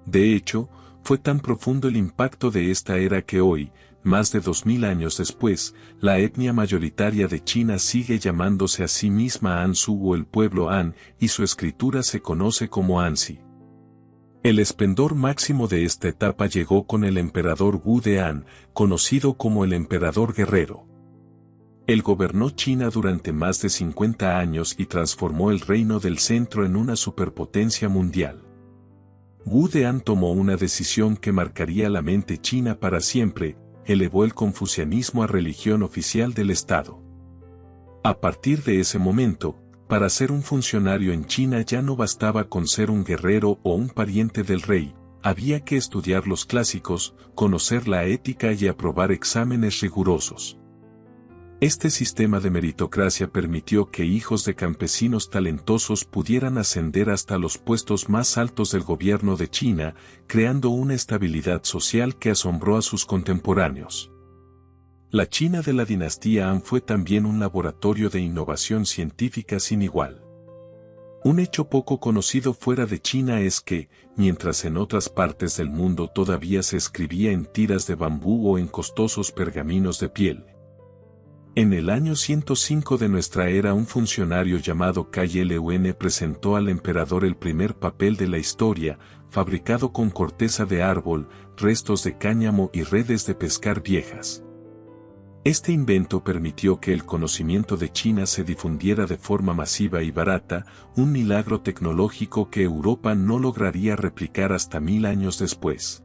A: De hecho, fue tan profundo el impacto de esta era que hoy, más de 2000 años después, la etnia mayoritaria de China sigue llamándose a sí misma Hanzu o el pueblo Han, y su escritura se conoce como Hanzi. El esplendor máximo de esta etapa llegó con el emperador Wu de Han, conocido como el emperador guerrero. Él gobernó China durante más de 50 años y transformó el reino del centro en una superpotencia mundial. Wu Dean tomó una decisión que marcaría la mente china para siempre: elevó el confucianismo a religión oficial del Estado. A partir de ese momento, para ser un funcionario en China ya no bastaba con ser un guerrero o un pariente del rey, había que estudiar los clásicos, conocer la ética y aprobar exámenes rigurosos. Este sistema de meritocracia permitió que hijos de campesinos talentosos pudieran ascender hasta los puestos más altos del gobierno de China, creando una estabilidad social que asombró a sus contemporáneos. La China de la dinastía Han fue también un laboratorio de innovación científica sin igual. Un hecho poco conocido fuera de China es que, mientras en otras partes del mundo todavía se escribía en tiras de bambú o en costosos pergaminos de piel, en el año 105 de nuestra era un funcionario llamado Cai Lun presentó al emperador el primer papel de la historia, fabricado con corteza de árbol, restos de cáñamo y redes de pescar viejas. Este invento permitió que el conocimiento de China se difundiera de forma masiva y barata, un milagro tecnológico que Europa no lograría replicar hasta 1000 años después.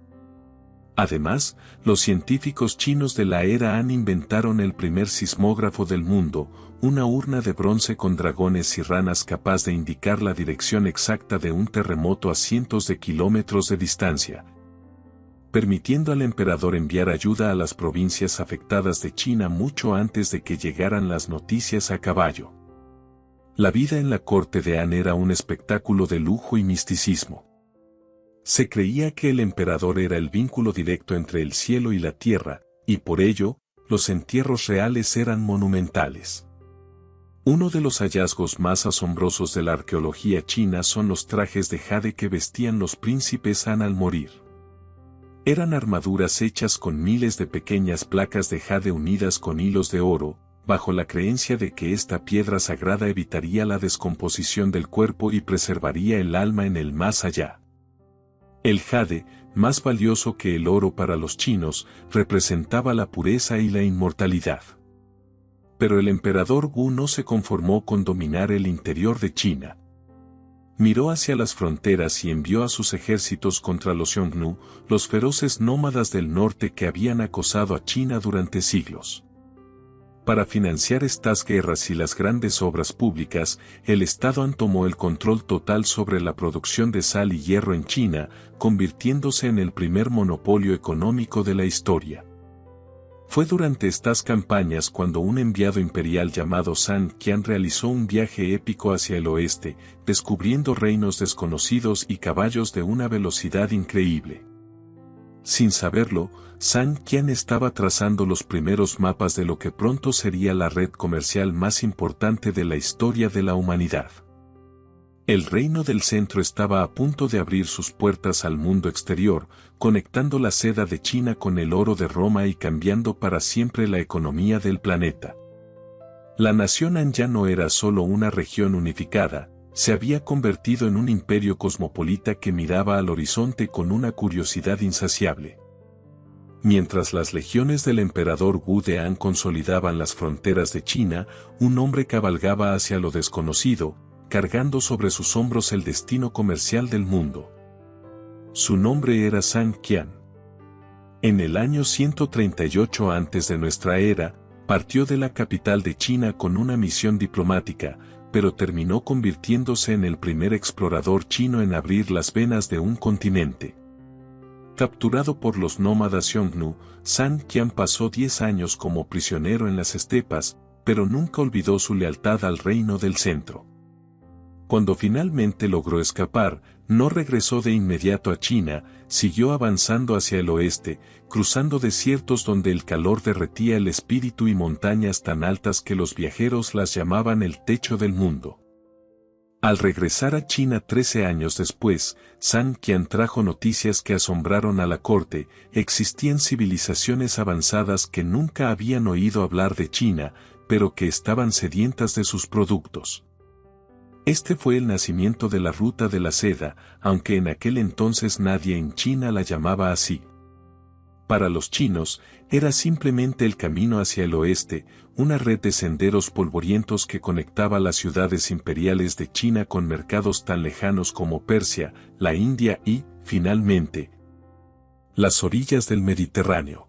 A: Además, los científicos chinos de la era Han inventaron el primer sismógrafo del mundo, una urna de bronce con dragones y ranas capaz de indicar la dirección exacta de un terremoto a cientos de kilómetros de distancia, permitiendo al emperador enviar ayuda a las provincias afectadas de China mucho antes de que llegaran las noticias a caballo. La vida en la corte de Han era un espectáculo de lujo y misticismo. Se creía que el emperador era el vínculo directo entre el cielo y la tierra, y por ello, los entierros reales eran monumentales. Uno de los hallazgos más asombrosos de la arqueología china son los trajes de jade que vestían los príncipes Han al morir. Eran armaduras hechas con miles de pequeñas placas de jade unidas con hilos de oro, bajo la creencia de que esta piedra sagrada evitaría la descomposición del cuerpo y preservaría el alma en el más allá. El jade, más valioso que el oro para los chinos, representaba la pureza y la inmortalidad. Pero el emperador Wu no se conformó con dominar el interior de China. Miró hacia las fronteras y envió a sus ejércitos contra los Xiongnu, los feroces nómadas del norte que habían acosado a China durante siglos. Para financiar estas guerras y las grandes obras públicas, el Estado Han tomó el control total sobre la producción de sal y hierro en China, convirtiéndose en el primer monopolio económico de la historia. Fue durante estas campañas cuando un enviado imperial llamado San Qian realizó un viaje épico hacia el oeste, descubriendo reinos desconocidos y caballos de una velocidad increíble. Sin saberlo, San Qian estaba trazando los primeros mapas de lo que pronto sería la red comercial más importante de la historia de la humanidad. El reino del centro estaba a punto de abrir sus puertas al mundo exterior, conectando la seda de China con el oro de Roma y cambiando para siempre la economía del planeta. La nación Han ya no era solo una región unificada, se había convertido en un imperio cosmopolita que miraba al horizonte con una curiosidad insaciable. Mientras las legiones del emperador Wu Dean consolidaban las fronteras de China, un hombre cabalgaba hacia lo desconocido, cargando sobre sus hombros el destino comercial del mundo. Su nombre era San Qian. En el año 138 antes de nuestra era, partió de la capital de China con una misión diplomática, pero terminó convirtiéndose en el primer explorador chino en abrir las venas de un continente. Capturado por los nómadas Xiongnu, San Qian pasó 10 años como prisionero en las estepas, pero nunca olvidó su lealtad al reino del centro. Cuando finalmente logró escapar, no regresó de inmediato a China, siguió avanzando hacia el oeste, cruzando desiertos donde el calor derretía el espíritu y montañas tan altas que los viajeros las llamaban el techo del mundo. Al regresar a China 13 años después, San Qian trajo noticias que asombraron a la corte. Existían civilizaciones avanzadas que nunca habían oído hablar de China, pero que estaban sedientas de sus productos. Este fue el nacimiento de la Ruta de la Seda, aunque en aquel entonces nadie en China la llamaba así. Para los chinos, era simplemente el camino hacia el oeste, una red de senderos polvorientos que conectaba las ciudades imperiales de China con mercados tan lejanos como Persia, la India y, finalmente, las orillas del Mediterráneo.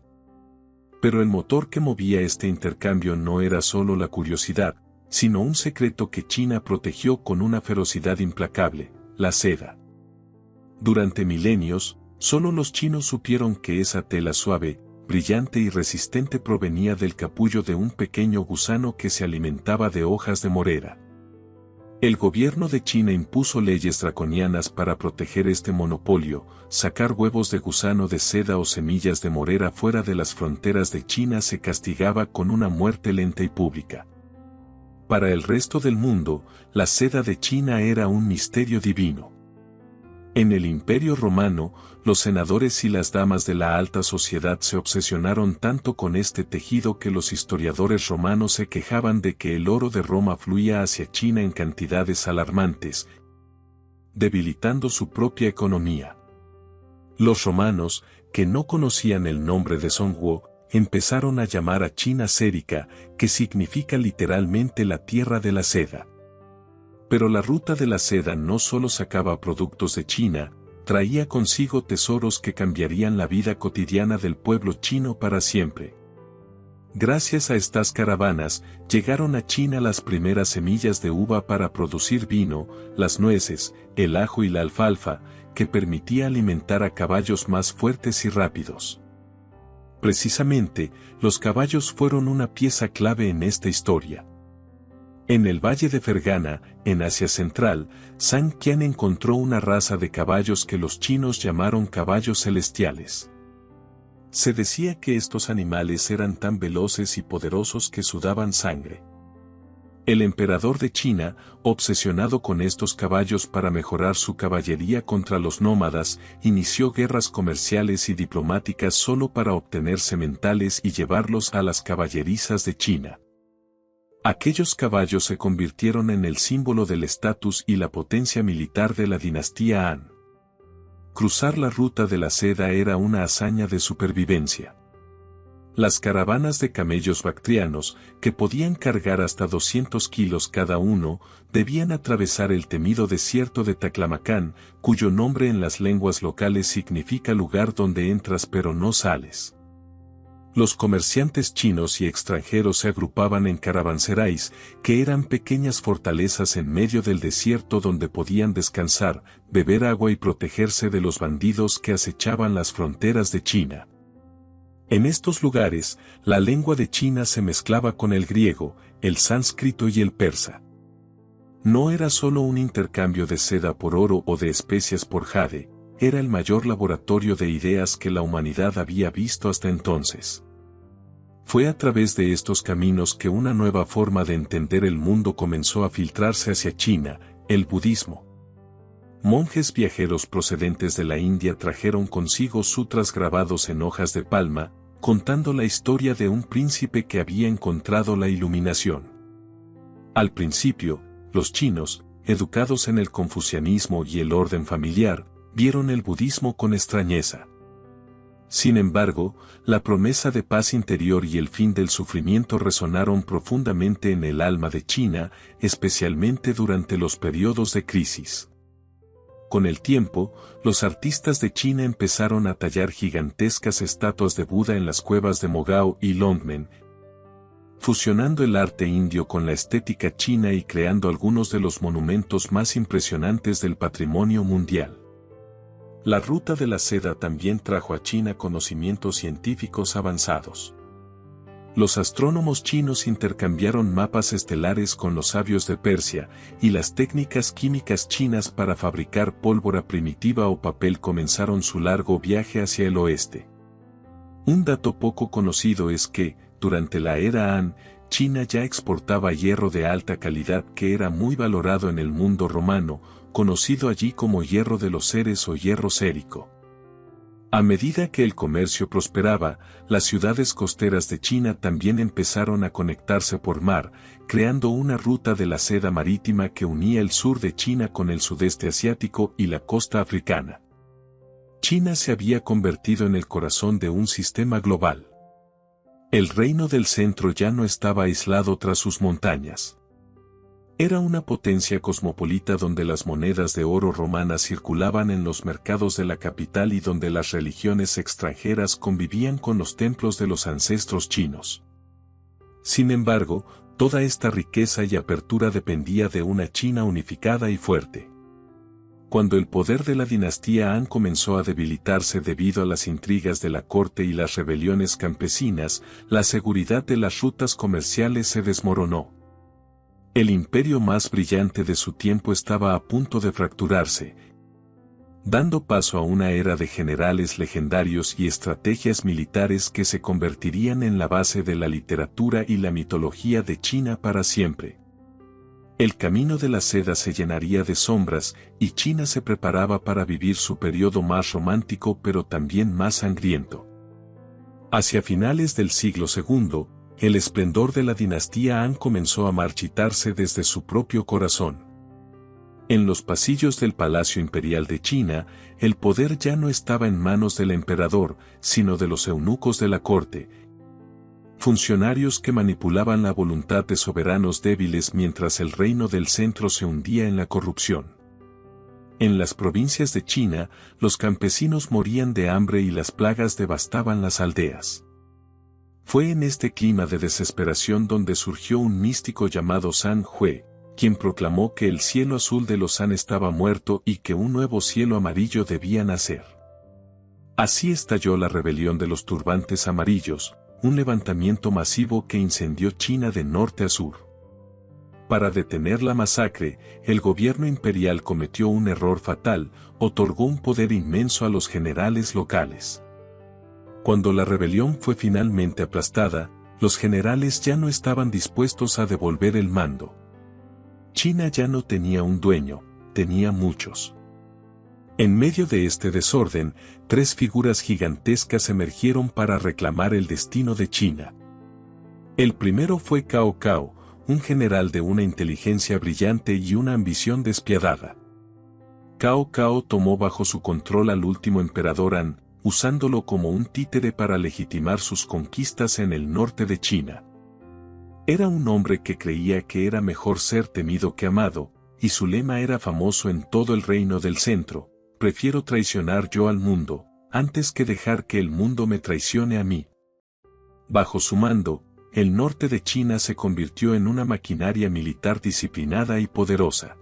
A: Pero el motor que movía este intercambio no era solo la curiosidad, sino un secreto que China protegió con una ferocidad implacable: la seda. Durante milenios, solo los chinos supieron que esa tela suave, brillante y resistente provenía del capullo de un pequeño gusano que se alimentaba de hojas de morera. El gobierno de China impuso leyes draconianas para proteger este monopolio. Sacar huevos de gusano de seda o semillas de morera fuera de las fronteras de China se castigaba con una muerte lenta y pública. Para el resto del mundo, la seda de China era un misterio divino. En el Imperio Romano, los senadores y las damas de la alta sociedad se obsesionaron tanto con este tejido que los historiadores romanos se quejaban de que el oro de Roma fluía hacia China en cantidades alarmantes, debilitando su propia economía. Los romanos, que no conocían el nombre de Zhongguo, empezaron a llamar a China Sérica, que significa literalmente la tierra de la seda. Pero la Ruta de la Seda no solo sacaba productos de China, traía consigo tesoros que cambiarían la vida cotidiana del pueblo chino para siempre. Gracias a estas caravanas, llegaron a China las primeras semillas de uva para producir vino, las nueces, el ajo y la alfalfa, que permitía alimentar a caballos más fuertes y rápidos. Precisamente, los caballos fueron una pieza clave en esta historia. En el valle de Fergana, en Asia Central, San Qian encontró una raza de caballos que los chinos llamaron caballos celestiales. Se decía que estos animales eran tan veloces y poderosos que sudaban sangre. El emperador de China, obsesionado con estos caballos para mejorar su caballería contra los nómadas, inició guerras comerciales y diplomáticas solo para obtener sementales y llevarlos a las caballerizas de China. Aquellos caballos se convirtieron en el símbolo del estatus y la potencia militar de la dinastía Han. Cruzar la Ruta de la Seda era una hazaña de supervivencia. Las caravanas de camellos bactrianos, que podían cargar hasta 200 kilos cada uno, debían atravesar el temido desierto de Taklamakan, cuyo nombre en las lenguas locales significa lugar donde entras pero no sales. Los comerciantes chinos y extranjeros se agrupaban en caravanserais, que eran pequeñas fortalezas en medio del desierto donde podían descansar, beber agua y protegerse de los bandidos que acechaban las fronteras de China. En estos lugares, la lengua de China se mezclaba con el griego, el sánscrito y el persa. No era solo un intercambio de seda por oro o de especias por jade, era el mayor laboratorio de ideas que la humanidad había visto hasta entonces. Fue a través de estos caminos que una nueva forma de entender el mundo comenzó a filtrarse hacia China, el budismo. Monjes viajeros procedentes de la India trajeron consigo sutras grabados en hojas de palma, contando la historia de un príncipe que había encontrado la iluminación. Al principio, los chinos, educados en el confucianismo y el orden familiar, vieron el budismo con extrañeza. Sin embargo, la promesa de paz interior y el fin del sufrimiento resonaron profundamente en el alma de China, especialmente durante los periodos de crisis. Con el tiempo, los artistas de China empezaron a tallar gigantescas estatuas de Buda en las cuevas de Mogao y Longmen, fusionando el arte indio con la estética china y creando algunos de los monumentos más impresionantes del patrimonio mundial. La ruta de la seda también trajo a China conocimientos científicos avanzados. Los astrónomos chinos intercambiaron mapas estelares con los sabios de Persia, y las técnicas químicas chinas para fabricar pólvora primitiva o papel comenzaron su largo viaje hacia el oeste. Un dato poco conocido es que, durante la era Han, China ya exportaba hierro de alta calidad que era muy valorado en el mundo romano, conocido allí como hierro de los Ceres o hierro cérico. A medida que el comercio prosperaba, las ciudades costeras de China también empezaron a conectarse por mar, creando una ruta de la seda marítima que unía el sur de China con el sudeste asiático y la costa africana. China se había convertido en el corazón de un sistema global. El reino del centro ya no estaba aislado tras sus montañas. Era una potencia cosmopolita donde las monedas de oro romanas circulaban en los mercados de la capital y donde las religiones extranjeras convivían con los templos de los ancestros chinos. Sin embargo, toda esta riqueza y apertura dependía de una China unificada y fuerte. Cuando el poder de la dinastía Han comenzó a debilitarse debido a las intrigas de la corte y las rebeliones campesinas, la seguridad de las rutas comerciales se desmoronó. El imperio más brillante de su tiempo estaba a punto de fracturarse, dando paso a una era de generales legendarios y estrategias militares que se convertirían en la base de la literatura y la mitología de China para siempre. El camino de la seda se llenaría de sombras, y China se preparaba para vivir su periodo más romántico pero también más sangriento. Hacia finales del siglo II, el esplendor de la dinastía Han comenzó a marchitarse desde su propio corazón. En los pasillos del Palacio Imperial de China, el poder ya no estaba en manos del emperador, sino de los eunucos de la corte, funcionarios que manipulaban la voluntad de soberanos débiles mientras el reino del centro se hundía en la corrupción. En las provincias de China, los campesinos morían de hambre y las plagas devastaban las aldeas. Fue en este clima de desesperación donde surgió un místico llamado San Hui, quien proclamó que el cielo azul de los Han estaba muerto y que un nuevo cielo amarillo debía nacer. Así estalló la rebelión de los turbantes amarillos, un levantamiento masivo que incendió China de norte a sur. Para detener la masacre, el gobierno imperial cometió un error fatal, otorgó un poder inmenso a los generales locales. Cuando la rebelión fue finalmente aplastada, los generales ya no estaban dispuestos a devolver el mando. China ya no tenía un dueño, tenía muchos. En medio de este desorden, tres figuras gigantescas emergieron para reclamar el destino de China. El primero fue Cao Cao, un general de una inteligencia brillante y una ambición despiadada. Cao Cao tomó bajo su control al último emperador Han, usándolo como un títere para legitimar sus conquistas en el norte de China. Era un hombre que creía que era mejor ser temido que amado, y su lema era famoso en todo el reino del centro: prefiero traicionar yo al mundo, antes que dejar que el mundo me traicione a mí. Bajo su mando, el norte de China se convirtió en una maquinaria militar disciplinada y poderosa.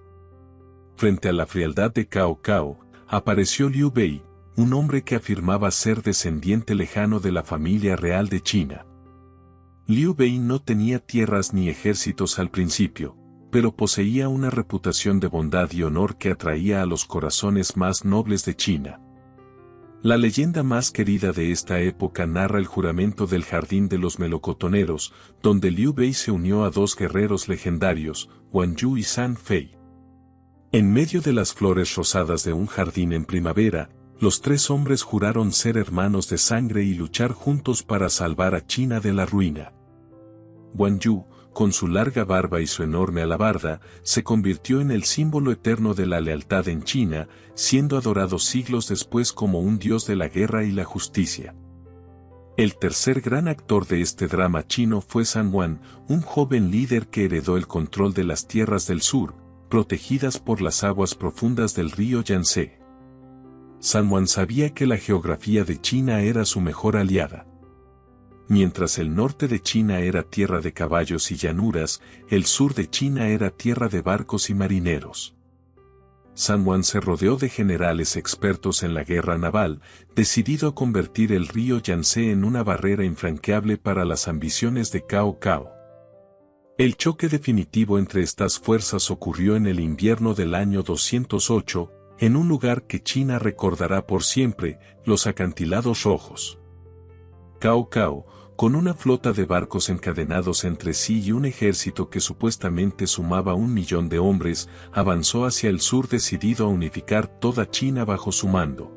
A: Frente a la frialdad de Cao Cao, apareció Liu Bei, un hombre que afirmaba ser descendiente lejano de la familia real de China. Liu Bei no tenía tierras ni ejércitos al principio, pero poseía una reputación de bondad y honor que atraía a los corazones más nobles de China. La leyenda más querida de esta época narra el juramento del Jardín de los Melocotoneros, donde Liu Bei se unió a dos guerreros legendarios, Guan Yu y San Fei. En medio de las flores rosadas de un jardín en primavera, los tres hombres juraron ser hermanos de sangre y luchar juntos para salvar a China de la ruina. Guan Yu, con su larga barba y su enorme alabarda, se convirtió en el símbolo eterno de la lealtad en China, siendo adorado siglos después como un dios de la guerra y la justicia. El tercer gran actor de este drama chino fue San Wan, un joven líder que heredó el control de las tierras del sur, protegidas por las aguas profundas del río Yangtze. San Wan sabía que la geografía de China era su mejor aliada. Mientras el norte de China era tierra de caballos y llanuras, el sur de China era tierra de barcos y marineros. San Wan se rodeó de generales expertos en la guerra naval, decidido a convertir el río Yangtze en una barrera infranqueable para las ambiciones de Cao Cao. El choque definitivo entre estas fuerzas ocurrió en el invierno del año 208, en un lugar que China recordará por siempre, los acantilados rojos. Cao Cao, con una flota de barcos encadenados entre sí y un ejército que supuestamente sumaba 1.000.000 de hombres, avanzó hacia el sur decidido a unificar toda China bajo su mando.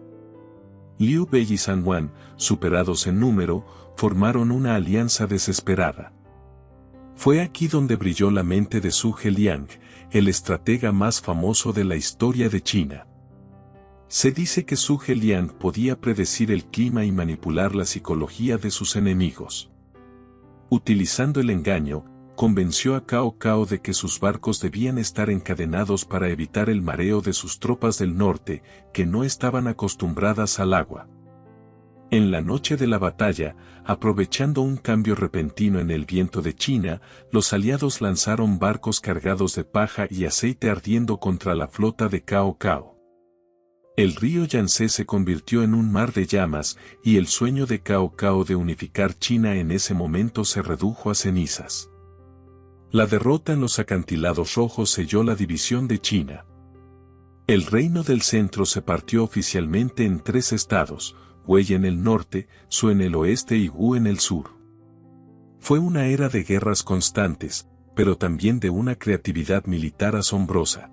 A: Liu Bei y San Wan, superados en número, formaron una alianza desesperada. Fue aquí donde brilló la mente de Zhuge Liang, el estratega más famoso de la historia de China. Se dice que Zhuge Liang podía predecir el clima y manipular la psicología de sus enemigos. Utilizando el engaño, convenció a Cao Cao de que sus barcos debían estar encadenados para evitar el mareo de sus tropas del norte, que no estaban acostumbradas al agua. En la noche de la batalla, aprovechando un cambio repentino en el viento de China, los aliados lanzaron barcos cargados de paja y aceite ardiendo contra la flota de Cao Cao. El río Yangtze se convirtió en un mar de llamas, y el sueño de Cao Cao de unificar China en ese momento se redujo a cenizas. La derrota en los acantilados rojos selló la división de China. El reino del centro se partió oficialmente en 3 estados, Wei en el norte, Su en el oeste y Wu en el sur. Fue una era de guerras constantes, pero también de una creatividad militar asombrosa.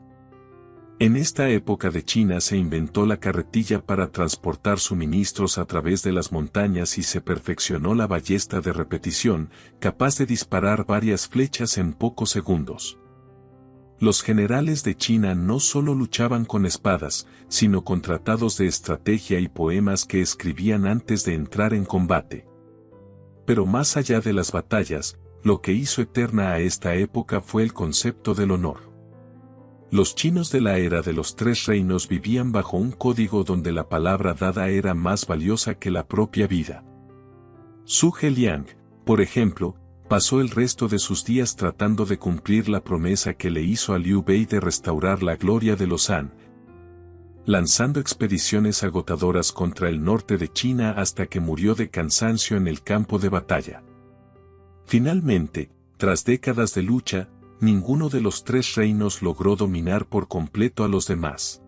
A: En esta época de China se inventó la carretilla para transportar suministros a través de las montañas y se perfeccionó la ballesta de repetición, capaz de disparar varias flechas en pocos segundos. Los generales de China no solo luchaban con espadas, sino con tratados de estrategia y poemas que escribían antes de entrar en combate. Pero más allá de las batallas, lo que hizo eterna a esta época fue el concepto del honor. Los chinos de la era de los 3 reinos vivían bajo un código donde la palabra dada era más valiosa que la propia vida. Zhuge Liang, por ejemplo, pasó el resto de sus días tratando de cumplir la promesa que le hizo a Liu Bei de restaurar la gloria de los Han, lanzando expediciones agotadoras contra el norte de China hasta que murió de cansancio en el campo de batalla. Finalmente, tras décadas de lucha, ninguno de los 3 reinos logró dominar por completo a los demás.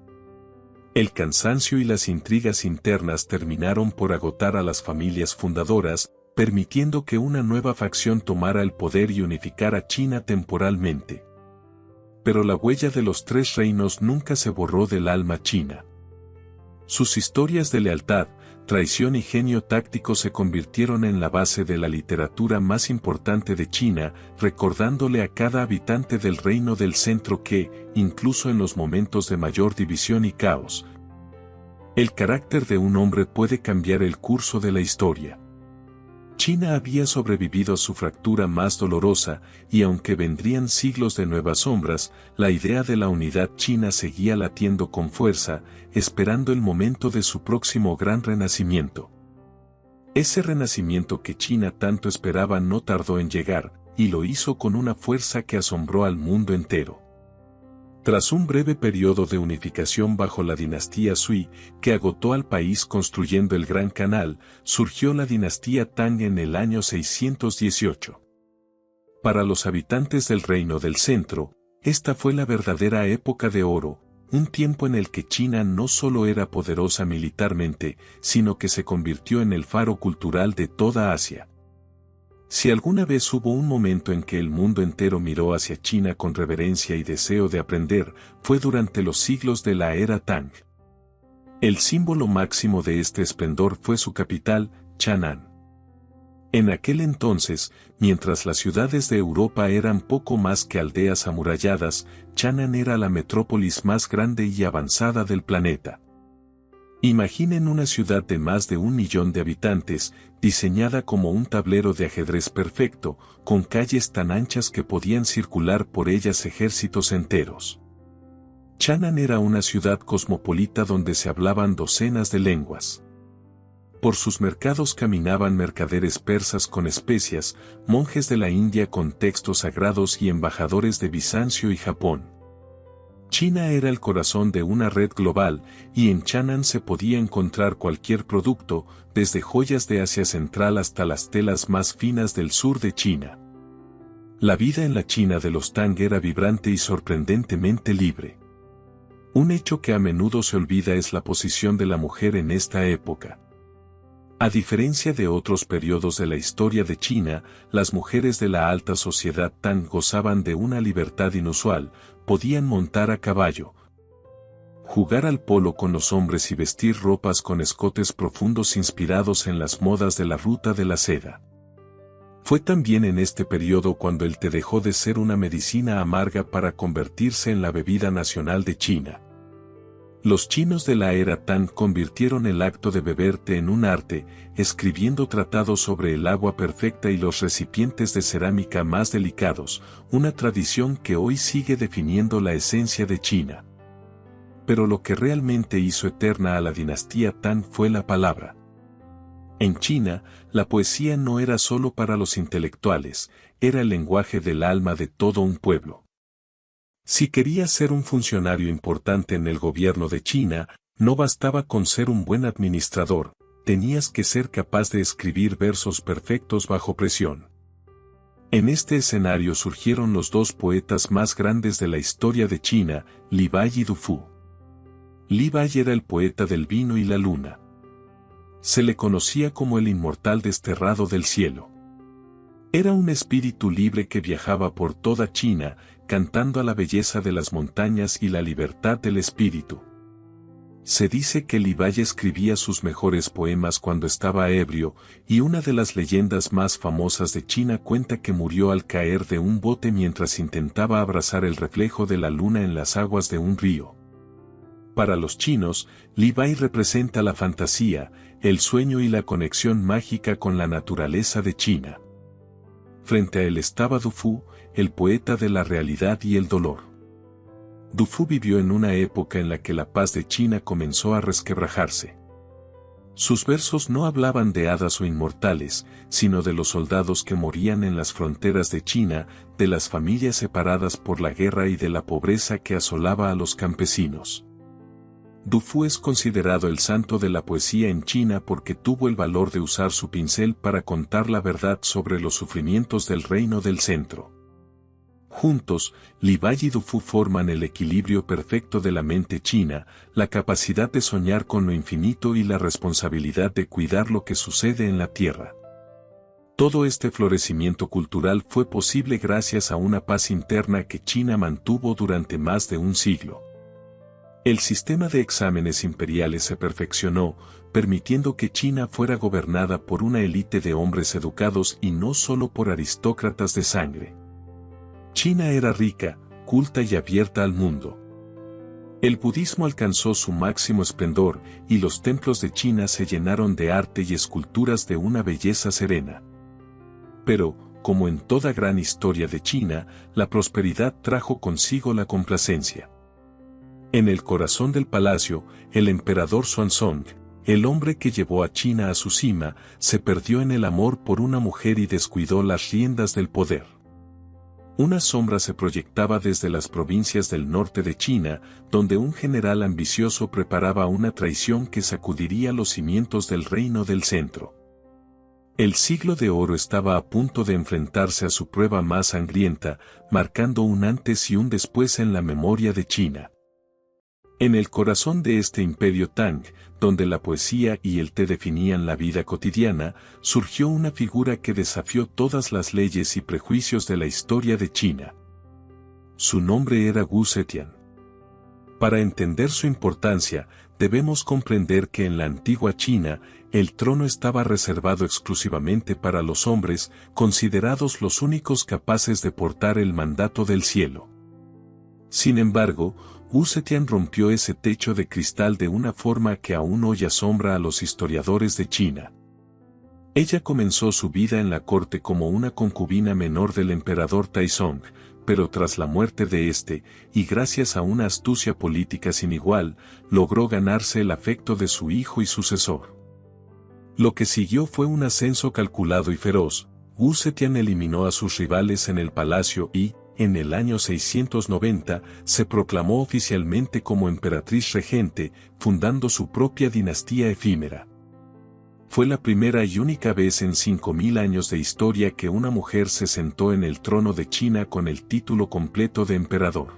A: El cansancio y las intrigas internas terminaron por agotar a las familias fundadoras, permitiendo que una nueva facción tomara el poder y unificara China temporalmente. Pero la huella de los 3 reinos nunca se borró del alma china. Sus historias de lealtad, traición y genio táctico se convirtieron en la base de la literatura más importante de China, recordándole a cada habitante del reino del centro que, incluso en los momentos de mayor división y caos, el carácter de un hombre puede cambiar el curso de la historia. China había sobrevivido a su fractura más dolorosa, y aunque vendrían siglos de nuevas sombras, la idea de la unidad china seguía latiendo con fuerza, esperando el momento de su próximo gran renacimiento. Ese renacimiento que China tanto esperaba no tardó en llegar, y lo hizo con una fuerza que asombró al mundo entero. Tras un breve periodo de unificación bajo la dinastía Sui, que agotó al país construyendo el Gran Canal, surgió la dinastía Tang en el año 618. Para los habitantes del Reino del Centro, esta fue la verdadera época de oro, un tiempo en el que China no solo era poderosa militarmente, sino que se convirtió en el faro cultural de toda Asia. Si alguna vez hubo un momento en que el mundo entero miró hacia China con reverencia y deseo de aprender, fue durante los siglos de la era Tang. El símbolo máximo de este esplendor fue su capital, Chang'an. En aquel entonces, mientras las ciudades de Europa eran poco más que aldeas amuralladas, Chang'an era la metrópolis más grande y avanzada del planeta. Imaginen una ciudad de más de 1 millón de habitantes, diseñada como un tablero de ajedrez perfecto, con calles tan anchas que podían circular por ellas ejércitos enteros. Chang'an era una ciudad cosmopolita donde se hablaban docenas de lenguas. Por sus mercados caminaban mercaderes persas con especias, monjes de la India con textos sagrados y embajadores de Bizancio y Japón. China era el corazón de una red global, y en Chang'an se podía encontrar cualquier producto, desde joyas de Asia Central hasta las telas más finas del sur de China. La vida en la China de los Tang era vibrante y sorprendentemente libre. Un hecho que a menudo se olvida es la posición de la mujer en esta época. A diferencia de otros periodos de la historia de China, las mujeres de la alta sociedad Tang gozaban de una libertad inusual, podían montar a caballo, jugar al polo con los hombres y vestir ropas con escotes profundos inspirados en las modas de la ruta de la seda. Fue también en este periodo cuando el té dejó de ser una medicina amarga para convertirse en la bebida nacional de China. Los chinos de la era Tang convirtieron el acto de beber té en un arte, escribiendo tratados sobre el agua perfecta y los recipientes de cerámica más delicados, una tradición que hoy sigue definiendo la esencia de China. Pero lo que realmente hizo eterna a la dinastía Tang fue la palabra. En China, la poesía no era solo para los intelectuales, era el lenguaje del alma de todo un pueblo. Si querías ser un funcionario importante en el gobierno de China, no bastaba con ser un buen administrador, tenías que ser capaz de escribir versos perfectos bajo presión. En este escenario surgieron los dos poetas más grandes de la historia de China, Li Bai y Du Fu. Li Bai era el poeta del vino y la luna. Se le conocía como el inmortal desterrado del cielo. Era un espíritu libre que viajaba por toda China, cantando a la belleza de las montañas y la libertad del espíritu. Se dice que Li Bai escribía sus mejores poemas cuando estaba ebrio, y una de las leyendas más famosas de China cuenta que murió al caer de un bote mientras intentaba abrazar el reflejo de la luna en las aguas de un río. Para los chinos, Li Bai representa la fantasía, el sueño y la conexión mágica con la naturaleza de China. Frente a él estaba Du Fu, el poeta de la realidad y el dolor. Du Fu vivió en una época en la que la paz de China comenzó a resquebrajarse. Sus versos no hablaban de hadas o inmortales, sino de los soldados que morían en las fronteras de China, de las familias separadas por la guerra y de la pobreza que asolaba a los campesinos. Du Fu es considerado el santo de la poesía en China porque tuvo el valor de usar su pincel para contar la verdad sobre los sufrimientos del reino del centro. Juntos, Li Bai y Du Fu forman el equilibrio perfecto de la mente china, la capacidad de soñar con lo infinito y la responsabilidad de cuidar lo que sucede en la tierra. Todo este florecimiento cultural fue posible gracias a una paz interna que China mantuvo durante más de un siglo. El sistema de exámenes imperiales se perfeccionó, permitiendo que China fuera gobernada por una élite de hombres educados y no solo por aristócratas de sangre. China era rica, culta y abierta al mundo. El budismo alcanzó su máximo esplendor y los templos de China se llenaron de arte y esculturas de una belleza serena. Pero, como en toda gran historia de China, la prosperidad trajo consigo la complacencia. En el corazón del palacio, el emperador Xuanzong, el hombre que llevó a China a su cima, se perdió en el amor por una mujer y descuidó las riendas del poder. Una sombra se proyectaba desde las provincias del norte de China, donde un general ambicioso preparaba una traición que sacudiría los cimientos del reino del centro. El siglo de oro estaba a punto de enfrentarse a su prueba más sangrienta, marcando un antes y un después en la memoria de China. En el corazón de este imperio Tang, donde la poesía y el té definían la vida cotidiana, surgió una figura que desafió todas las leyes y prejuicios de la historia de China. Su nombre era Wu Zetian. Para entender su importancia, debemos comprender que en la antigua China, el trono estaba reservado exclusivamente para los hombres, considerados los únicos capaces de portar el mandato del cielo. Sin embargo, Wu Zetian rompió ese techo de cristal de una forma que aún hoy asombra a los historiadores de China. Ella comenzó su vida en la corte como una concubina menor del emperador Taizong, pero tras la muerte de este, y gracias a una astucia política sin igual, logró ganarse el afecto de su hijo y sucesor. Lo que siguió fue un ascenso calculado y feroz. Wu Zetian eliminó a sus rivales en el palacio y, en el año 690, se proclamó oficialmente como emperatriz regente, fundando su propia dinastía efímera. Fue la primera y única vez en 5000 años de historia que una mujer se sentó en el trono de China con el título completo de emperador.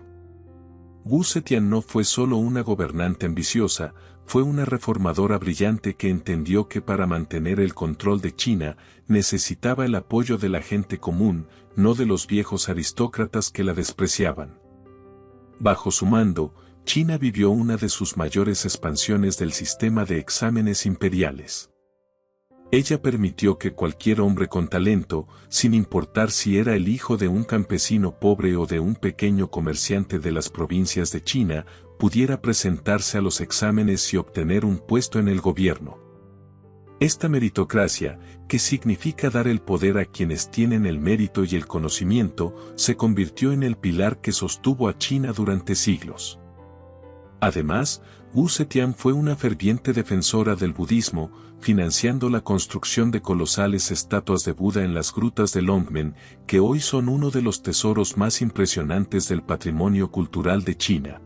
A: Wu Zetian no fue solo una gobernante ambiciosa, fue una reformadora brillante que entendió que para mantener el control de China, necesitaba el apoyo de la gente común, no de los viejos aristócratas que la despreciaban. Bajo su mando, China vivió una de sus mayores expansiones del sistema de exámenes imperiales. Ella permitió que cualquier hombre con talento, sin importar si era el hijo de un campesino pobre o de un pequeño comerciante de las provincias de China, pudiera presentarse a los exámenes y obtener un puesto en el gobierno. Esta meritocracia, que significa dar el poder a quienes tienen el mérito y el conocimiento, se convirtió en el pilar que sostuvo a China durante siglos. Además, Wu Zetian fue una ferviente defensora del budismo, financiando la construcción de colosales estatuas de Buda en las grutas de Longmen, que hoy son uno de los tesoros más impresionantes del patrimonio cultural de China.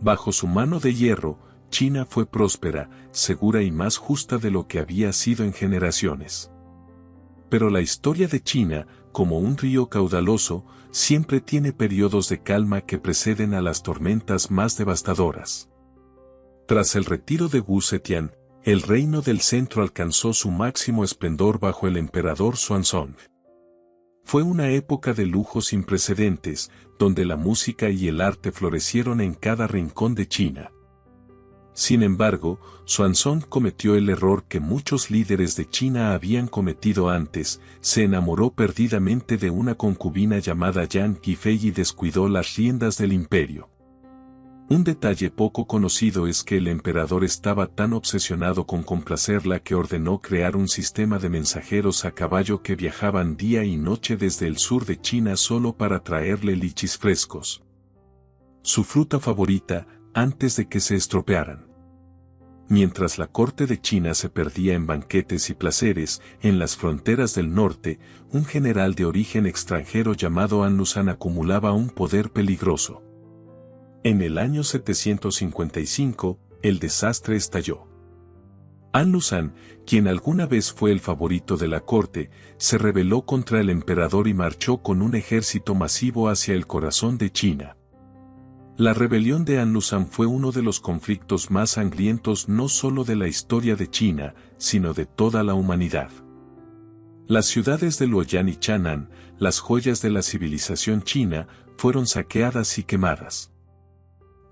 A: Bajo su mano de hierro, China fue próspera, segura y más justa de lo que había sido en generaciones. Pero la historia de China, como un río caudaloso, siempre tiene periodos de calma que preceden a las tormentas más devastadoras. Tras el retiro de Wu Zetian, el reino del centro alcanzó su máximo esplendor bajo el emperador Xuanzong. Fue una época de lujo sin precedentes, donde la música y el arte florecieron en cada rincón de China. Sin embargo, Xuanzong cometió el error que muchos líderes de China habían cometido antes, se enamoró perdidamente de una concubina llamada Yan Yifei y descuidó las riendas del imperio. Un detalle poco conocido es que el emperador estaba tan obsesionado con complacerla que ordenó crear un sistema de mensajeros a caballo que viajaban día y noche desde el sur de China solo para traerle lichis frescos, su fruta favorita, antes de que se estropearan. Mientras la corte de China se perdía en banquetes y placeres, en las fronteras del norte, un general de origen extranjero llamado An Lushan acumulaba un poder peligroso. En el año 755, el desastre estalló. An Lushan, quien alguna vez fue el favorito de la corte, se rebeló contra el emperador y marchó con un ejército masivo hacia el corazón de China. La rebelión de An Lushan fue uno de los conflictos más sangrientos no solo de la historia de China, sino de toda la humanidad. Las ciudades de Luoyang y Chang'an, las joyas de la civilización china, fueron saqueadas y quemadas.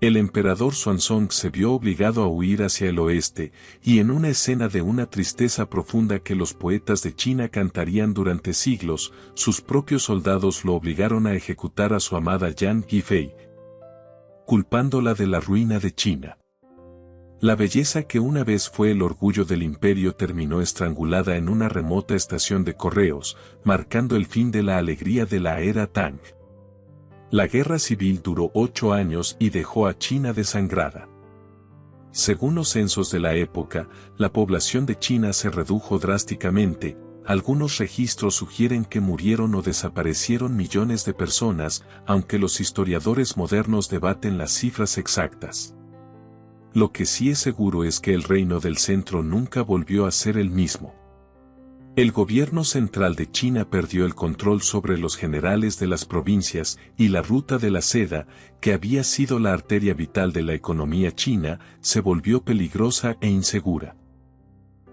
A: El emperador Xuanzong se vio obligado a huir hacia el oeste, y en una escena de una tristeza profunda que los poetas de China cantarían durante siglos, sus propios soldados lo obligaron a ejecutar a su amada Yan Yifei, culpándola de la ruina de China. La belleza que una vez fue el orgullo del imperio terminó estrangulada en una remota estación de correos, marcando el fin de la alegría de la era Tang. La guerra civil duró 8 años y dejó a China desangrada. Según los censos de la época, la población de China se redujo drásticamente. Algunos registros sugieren que murieron o desaparecieron millones de personas, aunque los historiadores modernos debaten las cifras exactas. Lo que sí es seguro es que el reino del centro nunca volvió a ser el mismo. El gobierno central de China perdió el control sobre los generales de las provincias y la ruta de la seda, que había sido la arteria vital de la economía china, se volvió peligrosa e insegura.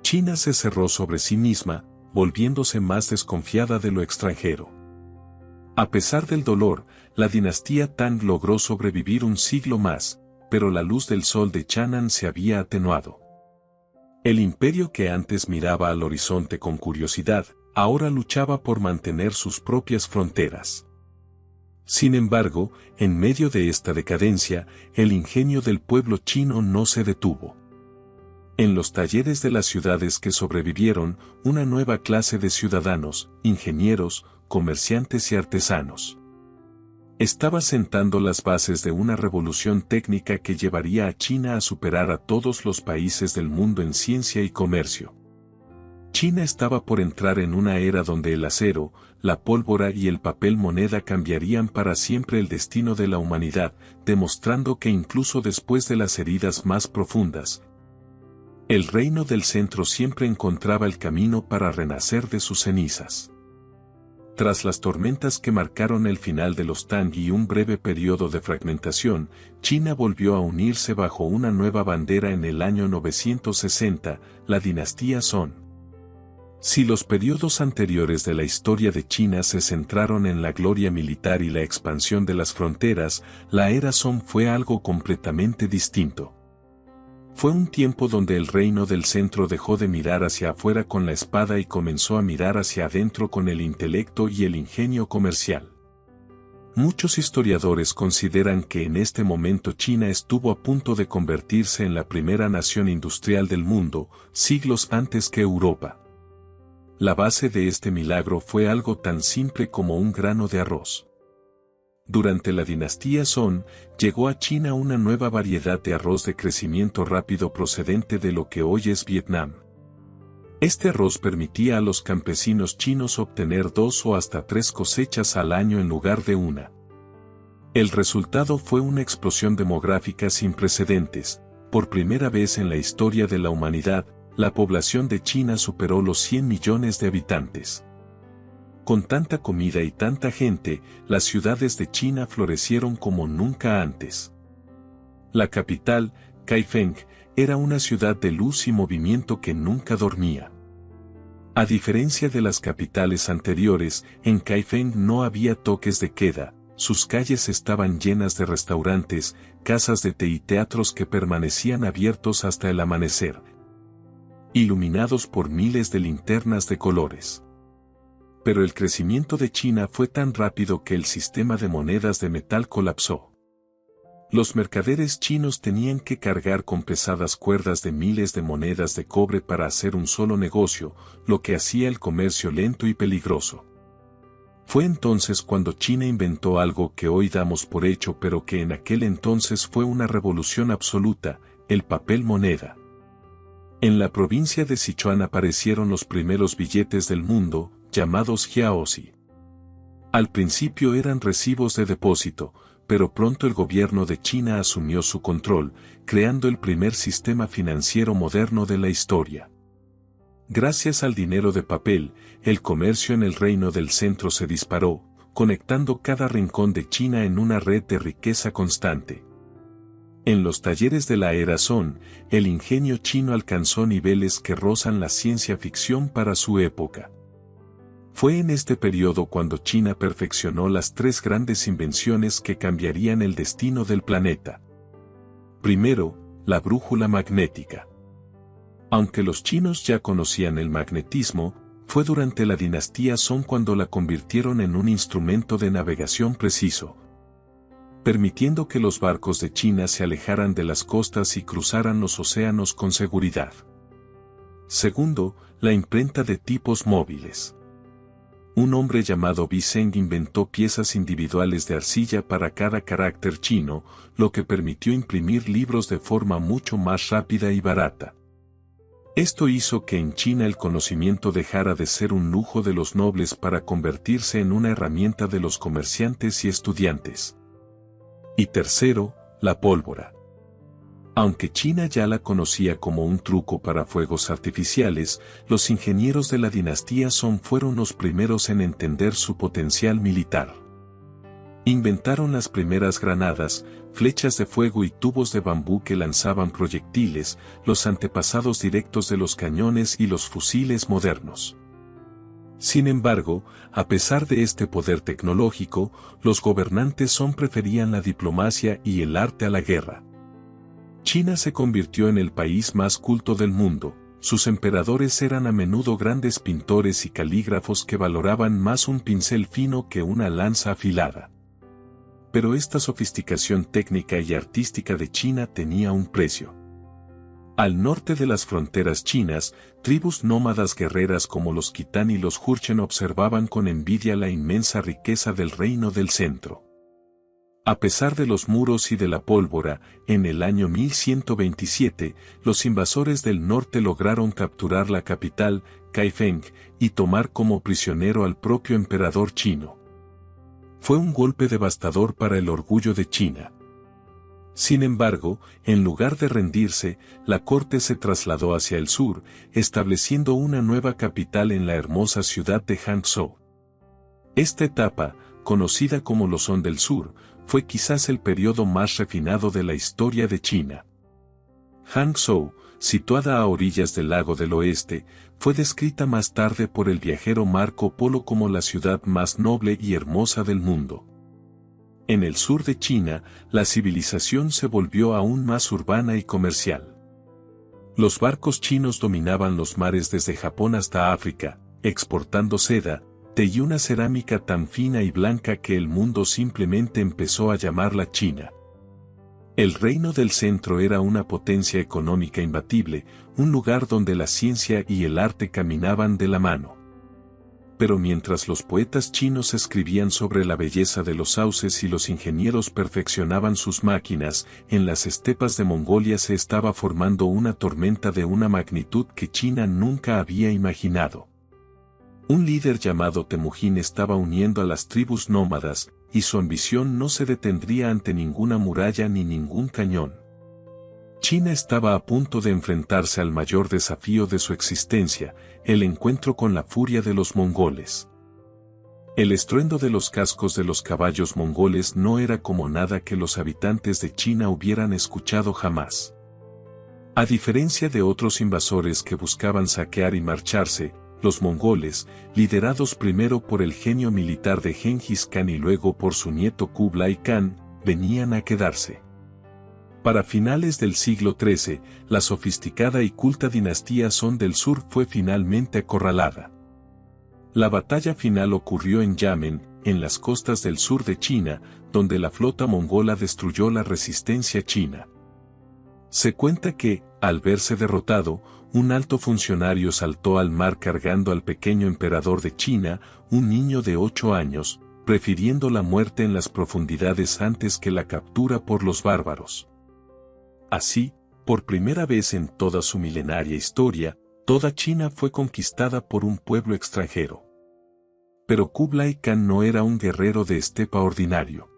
A: China se cerró sobre sí misma, volviéndose más desconfiada de lo extranjero. A pesar del dolor, la dinastía Tang logró sobrevivir un siglo más, pero la luz del sol de Chang'an se había atenuado. El imperio que antes miraba al horizonte con curiosidad, ahora luchaba por mantener sus propias fronteras. Sin embargo, en medio de esta decadencia, el ingenio del pueblo chino no se detuvo. En los talleres de las ciudades que sobrevivieron, una nueva clase de ciudadanos, ingenieros, comerciantes y artesanos, estaba sentando las bases de una revolución técnica que llevaría a China a superar a todos los países del mundo en ciencia y comercio. China estaba por entrar en una era donde el acero, la pólvora y el papel moneda cambiarían para siempre el destino de la humanidad, demostrando que incluso después de las heridas más profundas, el reino del centro siempre encontraba el camino para renacer de sus cenizas. Tras las tormentas que marcaron el final de los Tang y un breve periodo de fragmentación, China volvió a unirse bajo una nueva bandera en el año 960, la dinastía Song. Si los periodos anteriores de la historia de China se centraron en la gloria militar y la expansión de las fronteras, la era Song fue algo completamente distinto. Fue un tiempo donde el reino del centro dejó de mirar hacia afuera con la espada y comenzó a mirar hacia adentro con el intelecto y el ingenio comercial. Muchos historiadores consideran que en este momento China estuvo a punto de convertirse en la primera nación industrial del mundo, siglos antes que Europa. La base de este milagro fue algo tan simple como un grano de arroz. Durante la dinastía Song, llegó a China una nueva variedad de arroz de crecimiento rápido procedente de lo que hoy es Vietnam. Este arroz permitía a los campesinos chinos obtener 2 o hasta 3 cosechas al año en lugar de una. El resultado fue una explosión demográfica sin precedentes. Por primera vez en la historia de la humanidad, la población de China superó los 100 millones de habitantes. Con tanta comida y tanta gente, las ciudades de China florecieron como nunca antes. La capital, Kaifeng, era una ciudad de luz y movimiento que nunca dormía. A diferencia de las capitales anteriores, en Kaifeng no había toques de queda, sus calles estaban llenas de restaurantes, casas de té y teatros que permanecían abiertos hasta el amanecer, iluminados por miles de linternas de colores. Pero el crecimiento de China fue tan rápido que el sistema de monedas de metal colapsó. Los mercaderes chinos tenían que cargar con pesadas cuerdas de miles de monedas de cobre para hacer un solo negocio, lo que hacía el comercio lento y peligroso. Fue entonces cuando China inventó algo que hoy damos por hecho pero que en aquel entonces fue una revolución absoluta, el papel moneda. En la provincia de Sichuan aparecieron los primeros billetes del mundo, llamados jiaozi. Al principio eran recibos de depósito, pero pronto el gobierno de China asumió su control, creando el primer sistema financiero moderno de la historia. Gracias al dinero de papel, el comercio en el reino del centro se disparó, conectando cada rincón de China en una red de riqueza constante. En los talleres de la era Song, el ingenio chino alcanzó niveles que rozan la ciencia ficción para su época. Fue en este periodo cuando China perfeccionó las 3 grandes invenciones que cambiarían el destino del planeta. Primero, la brújula magnética. Aunque los chinos ya conocían el magnetismo, fue durante la dinastía Song cuando la convirtieron en un instrumento de navegación preciso, permitiendo que los barcos de China se alejaran de las costas y cruzaran los océanos con seguridad. Segundo, la imprenta de tipos móviles. Un hombre llamado Bi Zeng inventó piezas individuales de arcilla para cada carácter chino, lo que permitió imprimir libros de forma mucho más rápida y barata. Esto hizo que en China el conocimiento dejara de ser un lujo de los nobles para convertirse en una herramienta de los comerciantes y estudiantes. Y tercero, la pólvora. Aunque China ya la conocía como un truco para fuegos artificiales, los ingenieros de la dinastía Song fueron los primeros en entender su potencial militar. Inventaron las primeras granadas, flechas de fuego y tubos de bambú que lanzaban proyectiles, los antepasados directos de los cañones y los fusiles modernos. Sin embargo, a pesar de este poder tecnológico, los gobernantes Song preferían la diplomacia y el arte a la guerra. China se convirtió en el país más culto del mundo, sus emperadores eran a menudo grandes pintores y calígrafos que valoraban más un pincel fino que una lanza afilada. Pero esta sofisticación técnica y artística de China tenía un precio. Al norte de las fronteras chinas, tribus nómadas guerreras como los Kitán y los Jurchen observaban con envidia la inmensa riqueza del reino del centro. A pesar de los muros y de la pólvora, en el año 1127, los invasores del norte lograron capturar la capital, Kaifeng, y tomar como prisionero al propio emperador chino. Fue un golpe devastador para el orgullo de China. Sin embargo, en lugar de rendirse, la corte se trasladó hacia el sur, estableciendo una nueva capital en la hermosa ciudad de Hangzhou. Esta etapa, conocida como los Song del Sur, fue quizás el periodo más refinado de la historia de China. Hangzhou, situada a orillas del lago del oeste, fue descrita más tarde por el viajero Marco Polo como la ciudad más noble y hermosa del mundo. En el sur de China, la civilización se volvió aún más urbana y comercial. Los barcos chinos dominaban los mares desde Japón hasta África, exportando seda, té y una cerámica tan fina y blanca que el mundo simplemente empezó a llamarla China. El reino del centro era una potencia económica imbatible, un lugar donde la ciencia y el arte caminaban de la mano. Pero mientras los poetas chinos escribían sobre la belleza de los sauces y los ingenieros perfeccionaban sus máquinas, en las estepas de Mongolia se estaba formando una tormenta de una magnitud que China nunca había imaginado. Un líder llamado Temujin estaba uniendo a las tribus nómadas, y su ambición no se detendría ante ninguna muralla ni ningún cañón. China estaba a punto de enfrentarse al mayor desafío de su existencia, el encuentro con la furia de los mongoles. El estruendo de los cascos de los caballos mongoles no era como nada que los habitantes de China hubieran escuchado jamás. A diferencia de otros invasores que buscaban saquear y marcharse, los mongoles, liderados primero por el genio militar de Gengis Khan y luego por su nieto Kublai Khan, venían a quedarse. Para finales del siglo XIII, la sofisticada y culta dinastía Song del Sur fue finalmente acorralada. La batalla final ocurrió en Yamen, en las costas del sur de China, donde la flota mongola destruyó la resistencia china. Se cuenta que, al verse derrotado, un alto funcionario saltó al mar cargando al pequeño emperador de China, un niño de 8 años, prefiriendo la muerte en las profundidades antes que la captura por los bárbaros. Así, por primera vez en toda su milenaria historia, toda China fue conquistada por un pueblo extranjero. Pero Kublai Khan no era un guerrero de estepa ordinario.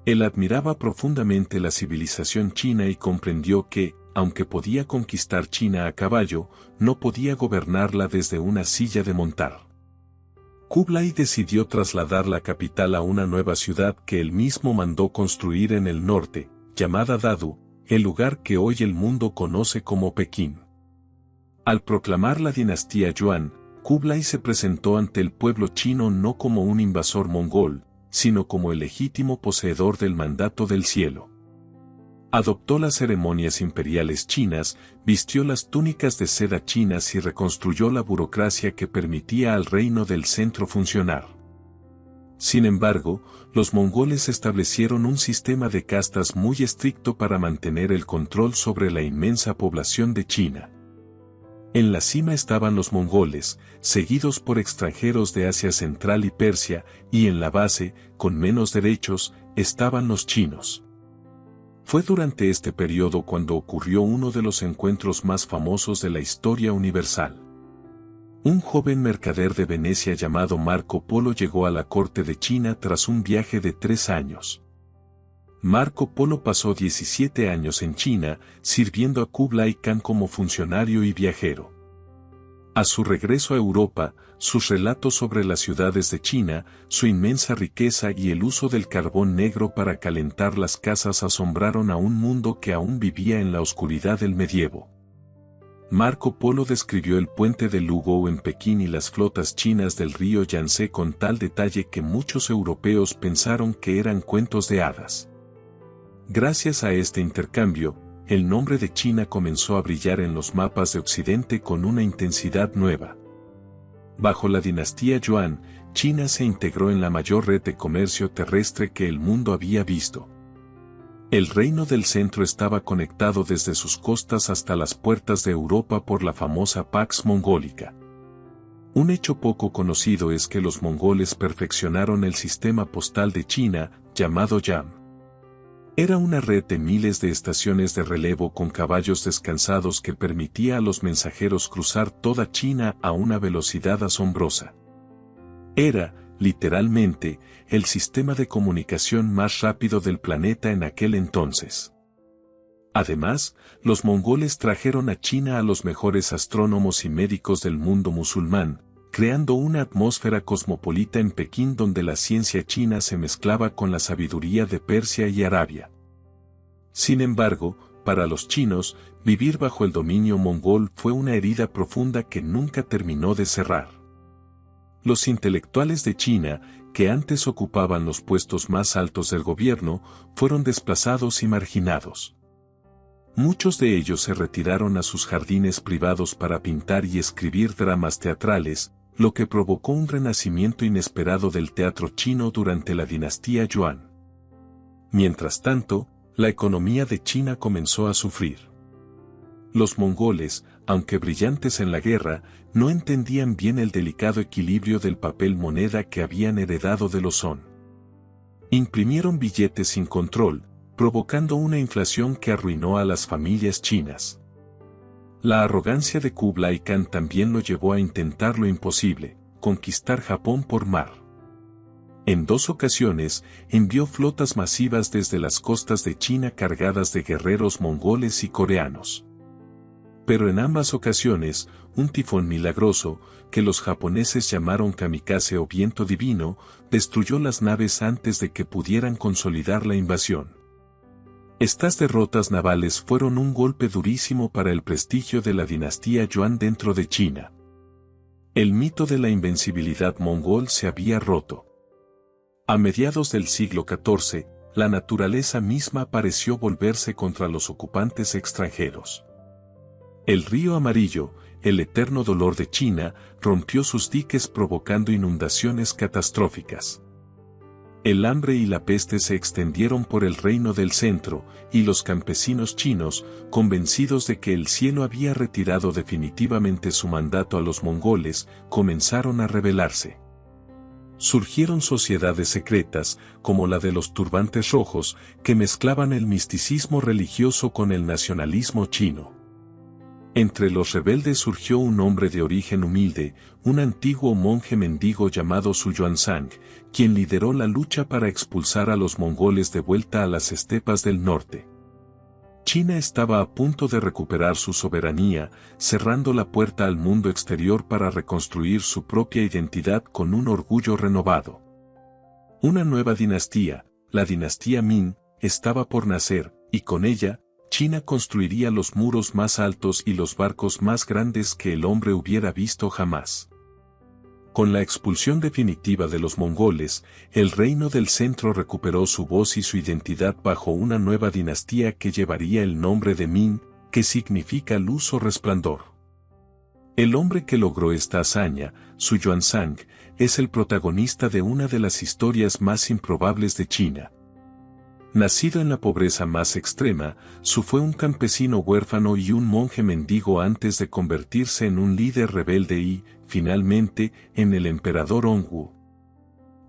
A: Él admiraba profundamente la civilización china y comprendió que, aunque podía conquistar China a caballo, no podía gobernarla desde una silla de montar. Kublai decidió trasladar la capital a una nueva ciudad que él mismo mandó construir en el norte, llamada Dadu, el lugar que hoy el mundo conoce como Pekín. Al proclamar la dinastía Yuan, Kublai se presentó ante el pueblo chino no como un invasor mongol, sino como el legítimo poseedor del mandato del cielo. Adoptó las ceremonias imperiales chinas, vistió las túnicas de seda chinas y reconstruyó la burocracia que permitía al reino del centro funcionar. Sin embargo, los mongoles establecieron un sistema de castas muy estricto para mantener el control sobre la inmensa población de China. En la cima estaban los mongoles, seguidos por extranjeros de Asia Central y Persia, y en la base, con menos derechos, estaban los chinos. Fue durante este periodo cuando ocurrió uno de los encuentros más famosos de la historia universal. Un joven mercader de Venecia llamado Marco Polo llegó a la corte de China tras un viaje de 3 años. Marco Polo pasó 17 años en China, sirviendo a Kublai Khan como funcionario y viajero. A su regreso a Europa, sus relatos sobre las ciudades de China, su inmensa riqueza y el uso del carbón negro para calentar las casas asombraron a un mundo que aún vivía en la oscuridad del medievo. Marco Polo describió el puente de Lugou en Pekín y las flotas chinas del río Yangtze con tal detalle que muchos europeos pensaron que eran cuentos de hadas. Gracias a este intercambio, el nombre de China comenzó a brillar en los mapas de Occidente con una intensidad nueva. Bajo la dinastía Yuan, China se integró en la mayor red de comercio terrestre que el mundo había visto. El reino del centro estaba conectado desde sus costas hasta las puertas de Europa por la famosa Pax Mongólica. Un hecho poco conocido es que los mongoles perfeccionaron el sistema postal de China, llamado Yam. Era una red de miles de estaciones de relevo con caballos descansados que permitía a los mensajeros cruzar toda China a una velocidad asombrosa. Era, literalmente, el sistema de comunicación más rápido del planeta en aquel entonces. Además, los mongoles trajeron a China a los mejores astrónomos y médicos del mundo musulmán, creando una atmósfera cosmopolita en Pekín donde la ciencia china se mezclaba con la sabiduría de Persia y Arabia. Sin embargo, para los chinos, vivir bajo el dominio mongol fue una herida profunda que nunca terminó de cerrar. Los intelectuales de China, que antes ocupaban los puestos más altos del gobierno, fueron desplazados y marginados. Muchos de ellos se retiraron a sus jardines privados para pintar y escribir dramas teatrales, lo que provocó un renacimiento inesperado del teatro chino durante la dinastía Yuan. Mientras tanto, la economía de China comenzó a sufrir. Los mongoles, aunque brillantes en la guerra, no entendían bien el delicado equilibrio del papel moneda que habían heredado de los Song. Imprimieron billetes sin control, provocando una inflación que arruinó a las familias chinas. La arrogancia de Kublai Khan también lo llevó a intentar lo imposible, conquistar Japón por mar. En 2 ocasiones, envió flotas masivas desde las costas de China cargadas de guerreros mongoles y coreanos. Pero en ambas ocasiones, un tifón milagroso, que los japoneses llamaron kamikaze o viento divino, destruyó las naves antes de que pudieran consolidar la invasión. Estas derrotas navales fueron un golpe durísimo para el prestigio de la dinastía Yuan dentro de China. El mito de la invencibilidad mongol se había roto. A mediados del siglo XIV, la naturaleza misma pareció volverse contra los ocupantes extranjeros. El río Amarillo, el eterno dolor de China, rompió sus diques provocando inundaciones catastróficas. El hambre y la peste se extendieron por el reino del centro, y los campesinos chinos, convencidos de que el cielo había retirado definitivamente su mandato a los mongoles, comenzaron a rebelarse. Surgieron sociedades secretas, como la de los turbantes rojos, que mezclaban el misticismo religioso con el nacionalismo chino. Entre los rebeldes surgió un hombre de origen humilde, un antiguo monje mendigo llamado Su Yuanzang, quien lideró la lucha para expulsar a los mongoles de vuelta a las estepas del norte. China estaba a punto de recuperar su soberanía, cerrando la puerta al mundo exterior para reconstruir su propia identidad con un orgullo renovado. Una nueva dinastía, la dinastía Ming, estaba por nacer, y con ella, China construiría los muros más altos y los barcos más grandes que el hombre hubiera visto jamás. Con la expulsión definitiva de los mongoles, el reino del centro recuperó su voz y su identidad bajo una nueva dinastía que llevaría el nombre de Ming, que significa luz o resplandor. El hombre que logró esta hazaña, Su Yuanzang, es el protagonista de una de las historias más improbables de China. Nacido en la pobreza más extrema, Su fue un campesino huérfano y un monje mendigo antes de convertirse en un líder rebelde y, finalmente, en el emperador Hongwu.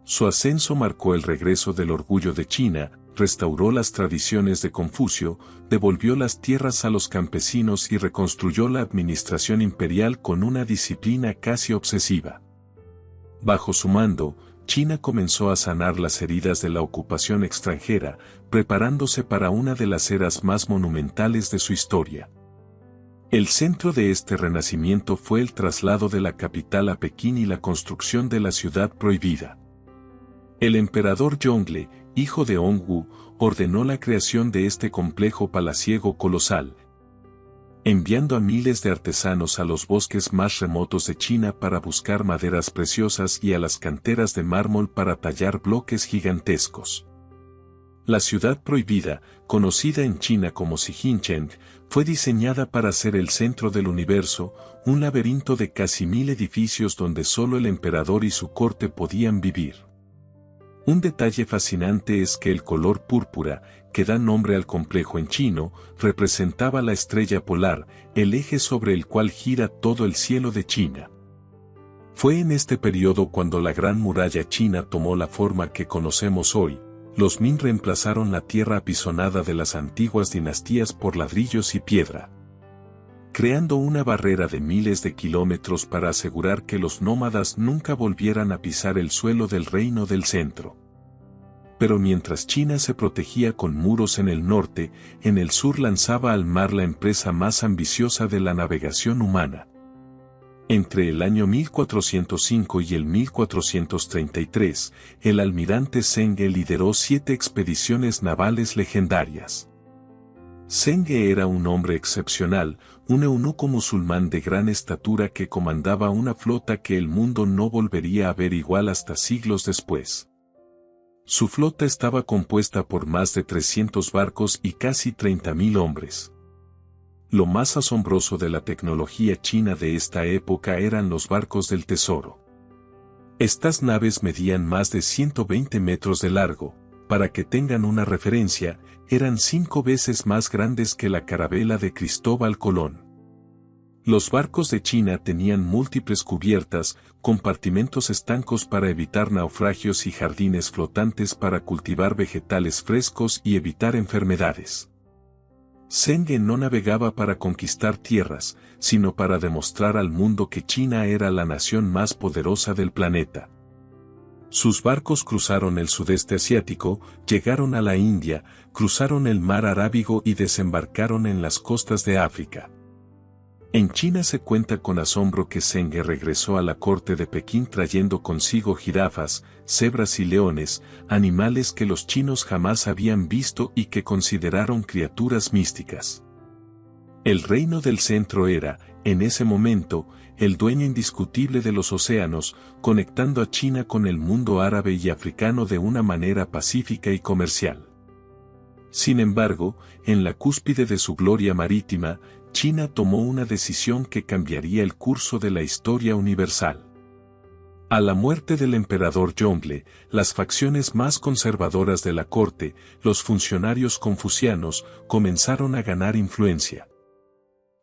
A: Su ascenso marcó el regreso del orgullo de China, restauró las tradiciones de Confucio, devolvió las tierras a los campesinos y reconstruyó la administración imperial con una disciplina casi obsesiva. Bajo su mando, China comenzó a sanar las heridas de la ocupación extranjera, preparándose para una de las eras más monumentales de su historia. El centro de este renacimiento fue el traslado de la capital a Pekín y la construcción de la ciudad prohibida. El emperador Yongle, hijo de Hongwu, ordenó la creación de este complejo palaciego colosal, enviando a miles de artesanos a los bosques más remotos de China para buscar maderas preciosas y a las canteras de mármol para tallar bloques gigantescos. La ciudad prohibida, conocida en China como Xihincheng, fue diseñada para ser el centro del universo, un laberinto de casi 1000 edificios donde solo el emperador y su corte podían vivir. Un detalle fascinante es que el color púrpura, que da nombre al complejo en chino, representaba la estrella polar, el eje sobre el cual gira todo el cielo de China. Fue en este periodo cuando la Gran Muralla China tomó la forma que conocemos hoy. Los Ming reemplazaron la tierra apisonada de las antiguas dinastías por ladrillos y piedra, creando una barrera de miles de kilómetros para asegurar que los nómadas nunca volvieran a pisar el suelo del reino del centro. Pero mientras China se protegía con muros en el norte, en el sur lanzaba al mar la empresa más ambiciosa de la navegación humana. Entre el año 1405 y el 1433, el almirante Zheng He lideró 7 expediciones navales legendarias. Zheng He era un hombre excepcional, un eunuco musulmán de gran estatura que comandaba una flota que el mundo no volvería a ver igual hasta siglos después. Su flota estaba compuesta por más de 300 barcos y casi 30.000 hombres. Lo más asombroso de la tecnología china de esta época eran los barcos del tesoro. Estas naves medían más de 120 metros de largo. Para que tengan una referencia, eran 5 veces más grandes que la carabela de Cristóbal Colón. Los barcos de China tenían múltiples cubiertas, compartimentos estancos para evitar naufragios y jardines flotantes para cultivar vegetales frescos y evitar enfermedades. Zheng He no navegaba para conquistar tierras, sino para demostrar al mundo que China era la nación más poderosa del planeta. Sus barcos cruzaron el sudeste asiático, llegaron a la India, cruzaron el mar Arábigo y desembarcaron en las costas de África. En China se cuenta con asombro que Zheng He regresó a la corte de Pekín trayendo consigo jirafas, cebras y leones, animales que los chinos jamás habían visto y que consideraron criaturas místicas. El reino del centro era, en ese momento, el dueño indiscutible de los océanos, conectando a China con el mundo árabe y africano de una manera pacífica y comercial. Sin embargo, en la cúspide de su gloria marítima, China tomó una decisión que cambiaría el curso de la historia universal. A la muerte del emperador Yongle, las facciones más conservadoras de la corte, los funcionarios confucianos, comenzaron a ganar influencia.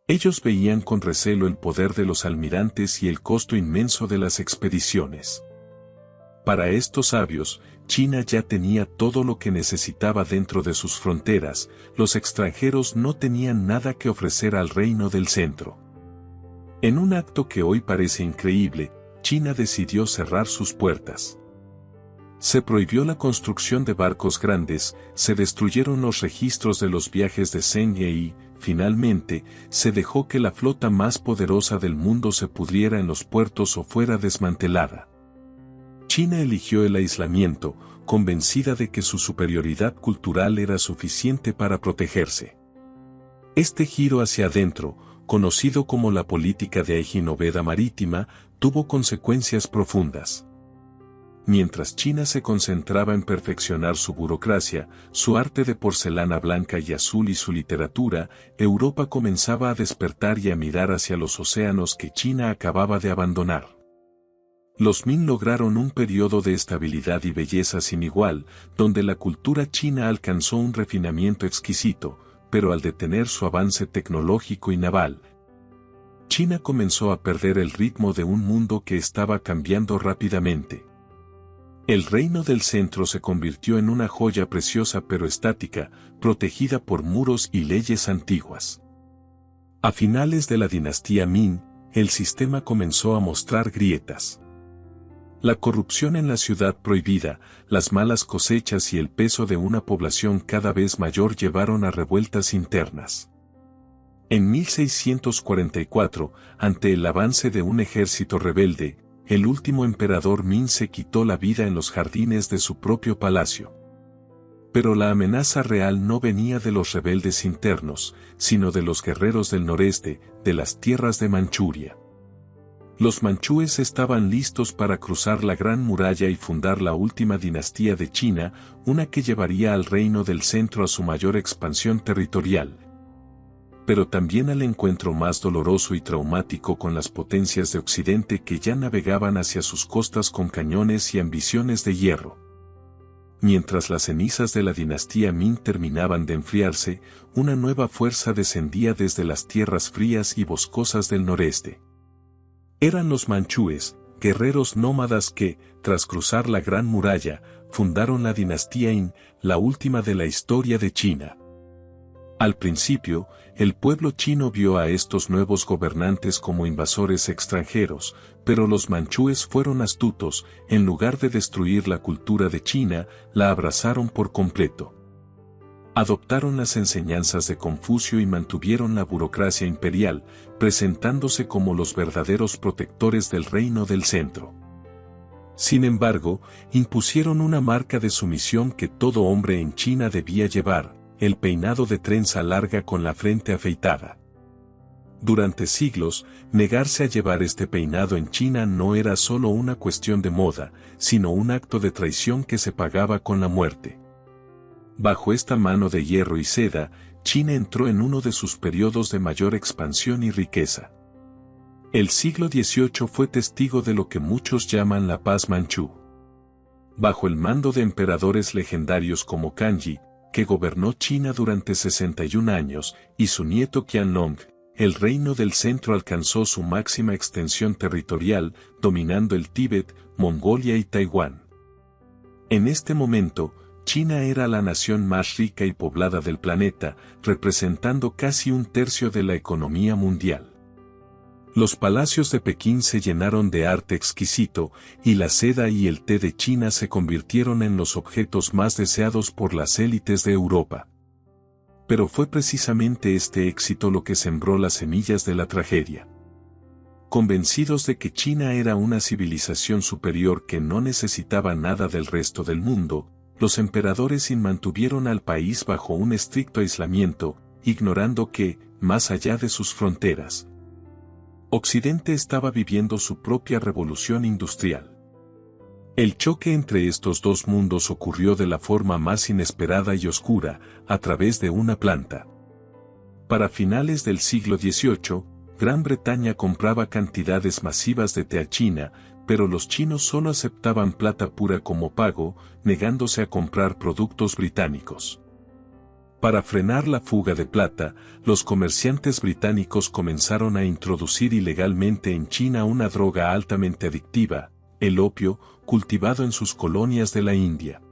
A: Ellos veían con recelo el poder de los almirantes y el costo inmenso de las expediciones. Para estos sabios, China ya tenía todo lo que necesitaba dentro de sus fronteras, los extranjeros no tenían nada que ofrecer al reino del centro. En un acto que hoy parece increíble, China decidió cerrar sus puertas. Se prohibió la construcción de barcos grandes, se destruyeron los registros de los viajes de Zheng He y, finalmente, se dejó que la flota más poderosa del mundo se pudriera en los puertos o fuera desmantelada. China eligió el aislamiento, convencida de que su superioridad cultural era suficiente para protegerse. Este giro hacia adentro, conocido como la política de Ayurveda marítima, tuvo consecuencias profundas. Mientras China se concentraba en perfeccionar su burocracia, su arte de porcelana blanca y azul y su literatura, Europa comenzaba a despertar y a mirar hacia los océanos que China acababa de abandonar. Los Ming lograron un periodo de estabilidad y belleza sin igual, donde la cultura china alcanzó un refinamiento exquisito, pero al detener su avance tecnológico y naval, China comenzó a perder el ritmo de un mundo que estaba cambiando rápidamente. El reino del centro se convirtió en una joya preciosa pero estática, protegida por muros y leyes antiguas. A finales de la dinastía Ming, el sistema comenzó a mostrar grietas. La corrupción en la ciudad prohibida, las malas cosechas y el peso de una población cada vez mayor llevaron a revueltas internas. En 1644, ante el avance de un ejército rebelde, el último emperador Ming se quitó la vida en los jardines de su propio palacio. Pero la amenaza real no venía de los rebeldes internos, sino de los guerreros del noreste, de las tierras de Manchuria. Los manchúes estaban listos para cruzar la Gran Muralla y fundar la última dinastía de China, una que llevaría al reino del centro a su mayor expansión territorial. Pero también al encuentro más doloroso y traumático con las potencias de Occidente que ya navegaban hacia sus costas con cañones y ambiciones de hierro. Mientras las cenizas de la dinastía Ming terminaban de enfriarse, una nueva fuerza descendía desde las tierras frías y boscosas del noreste. Eran los manchúes, guerreros nómadas que, tras cruzar la Gran Muralla, fundaron la dinastía Qin, la última de la historia de China. Al principio, el pueblo chino vio a estos nuevos gobernantes como invasores extranjeros, pero los manchúes fueron astutos, en lugar de destruir la cultura de China, la abrazaron por completo. Adoptaron las enseñanzas de Confucio y mantuvieron la burocracia imperial, presentándose como los verdaderos protectores del reino del centro. Sin embargo, impusieron una marca de sumisión que todo hombre en China debía llevar: el peinado de trenza larga con la frente afeitada. Durante siglos, negarse a llevar este peinado en China no era solo una cuestión de moda, sino un acto de traición que se pagaba con la muerte. Bajo esta mano de hierro y seda, China entró en uno de sus periodos de mayor expansión y riqueza. El siglo XVIII fue testigo de lo que muchos llaman la paz manchú. Bajo el mando de emperadores legendarios como Kangxi, que gobernó China durante 61 años, y su nieto Qianlong, el reino del centro alcanzó su máxima extensión territorial, dominando el Tíbet, Mongolia y Taiwán. En este momento, China era la nación más rica y poblada del planeta, representando casi un tercio de la economía mundial. Los palacios de Pekín se llenaron de arte exquisito, y la seda y el té de China se convirtieron en los objetos más deseados por las élites de Europa. Pero fue precisamente este éxito lo que sembró las semillas de la tragedia. Convencidos de que China era una civilización superior que no necesitaba nada del resto del mundo, los emperadores Qin mantuvieron al país bajo un estricto aislamiento, ignorando que, más allá de sus fronteras, Occidente estaba viviendo su propia revolución industrial. El choque entre estos dos mundos ocurrió de la forma más inesperada y oscura, a través de una planta. Para finales del siglo XVIII, Gran Bretaña compraba cantidades masivas de té a China, pero los chinos solo aceptaban plata pura como pago, negándose a comprar productos británicos. Para frenar la fuga de plata, los comerciantes británicos comenzaron a introducir ilegalmente en China una droga altamente adictiva, el opio, cultivado en sus colonias de la India.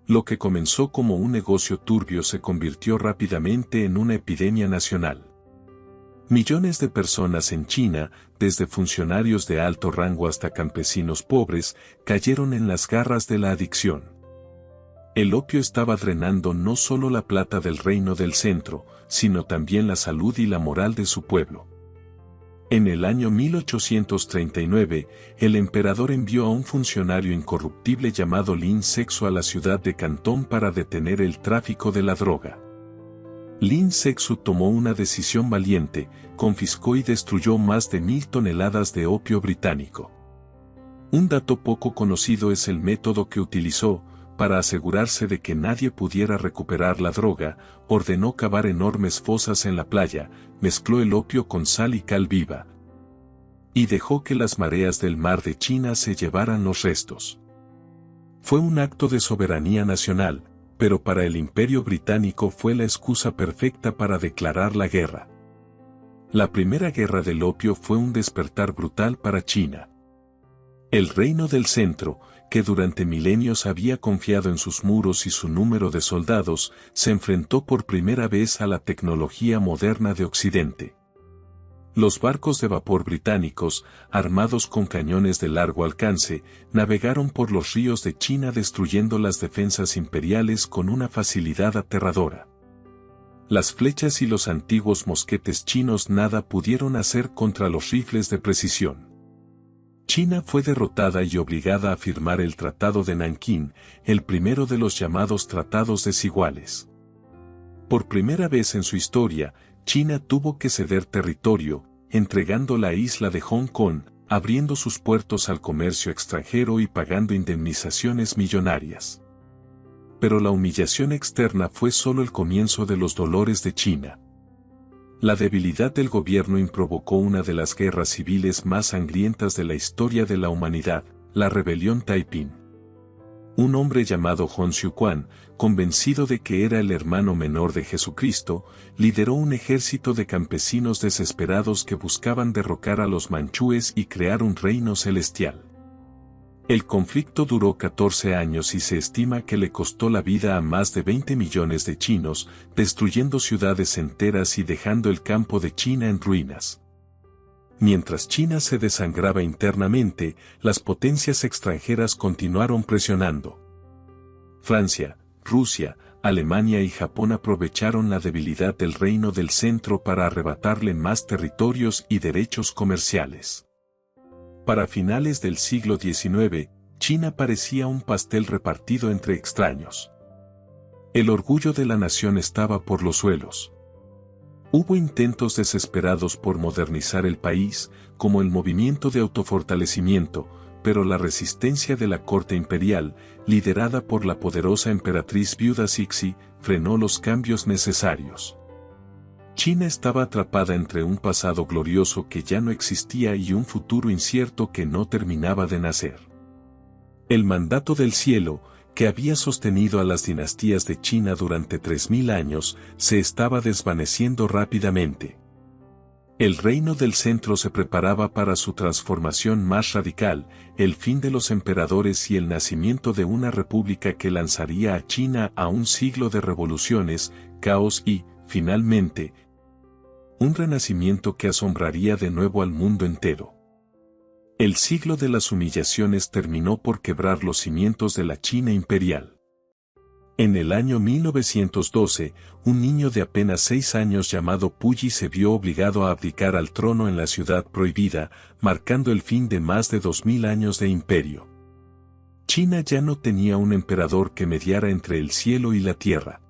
A: Lo que comenzó como un negocio turbio se convirtió rápidamente en una epidemia nacional. Millones de personas en China, desde funcionarios de alto rango hasta campesinos pobres, cayeron en las garras de la adicción. El opio estaba drenando no solo la plata del reino del centro, sino también la salud y la moral de su pueblo. En el año 1839, el emperador envió a un funcionario incorruptible llamado Lin Sexu a la ciudad de Cantón para detener el tráfico de la droga. Lin Sexu tomó una decisión valiente, confiscó y destruyó más de 1000 toneladas de opio británico. Un dato poco conocido es el método que utilizó. Para asegurarse de que nadie pudiera recuperar la droga, ordenó cavar enormes fosas en la playa, mezcló el opio con sal y cal viva, y dejó que las mareas del mar de China se llevaran los restos. Fue un acto de soberanía nacional, pero para el Imperio Británico fue la excusa perfecta para declarar la guerra. La primera guerra del opio fue un despertar brutal para China. El reino del centro, que durante milenios había confiado en sus muros y su número de soldados, se enfrentó por primera vez a la tecnología moderna de Occidente. Los barcos de vapor británicos, armados con cañones de largo alcance, navegaron por los ríos de China destruyendo las defensas imperiales con una facilidad aterradora. Las flechas y los antiguos mosquetes chinos nada pudieron hacer contra los rifles de precisión. China fue derrotada y obligada a firmar el Tratado de Nankín, el primero de los llamados tratados desiguales. Por primera vez en su historia, China tuvo que ceder territorio, entregando la isla de Hong Kong, abriendo sus puertos al comercio extranjero y pagando indemnizaciones millonarias. Pero la humillación externa fue solo el comienzo de los dolores de China. La debilidad del gobierno provocó una de las guerras civiles más sangrientas de la historia de la humanidad, la rebelión Taiping. Un hombre llamado Hong Xiuquan, convencido de que era el hermano menor de Jesucristo, lideró un ejército de campesinos desesperados que buscaban derrocar a los manchúes y crear un reino celestial. El conflicto duró 14 años y se estima que le costó la vida a más de 20 millones de chinos, destruyendo ciudades enteras y dejando el campo de China en ruinas. Mientras China se desangraba internamente, las potencias extranjeras continuaron presionando. Francia, Rusia, Alemania y Japón aprovecharon la debilidad del reino del centro para arrebatarle más territorios y derechos comerciales. Para finales del siglo XIX, China parecía un pastel repartido entre extraños. El orgullo de la nación estaba por los suelos. Hubo intentos desesperados por modernizar el país, como el movimiento de autofortalecimiento, pero la resistencia de la corte imperial, liderada por la poderosa emperatriz viuda Cixi, frenó los cambios necesarios. China estaba atrapada entre un pasado glorioso que ya no existía y un futuro incierto que no terminaba de nacer. El mandato del cielo, que había sostenido a las dinastías de China durante 3000 años, se estaba desvaneciendo rápidamente. El reino del centro se preparaba para su transformación más radical, el fin de los emperadores y el nacimiento de una república que lanzaría a China a un siglo de revoluciones, caos y, finalmente, un renacimiento que asombraría de nuevo al mundo entero. El siglo de las humillaciones terminó por quebrar los cimientos de la China imperial. En el año 1912, un niño de apenas 6 años llamado Puyi se vio obligado a abdicar al trono en la ciudad prohibida, marcando el fin de más de 2000 años de imperio. China ya no tenía un emperador que mediara entre el cielo y la tierra.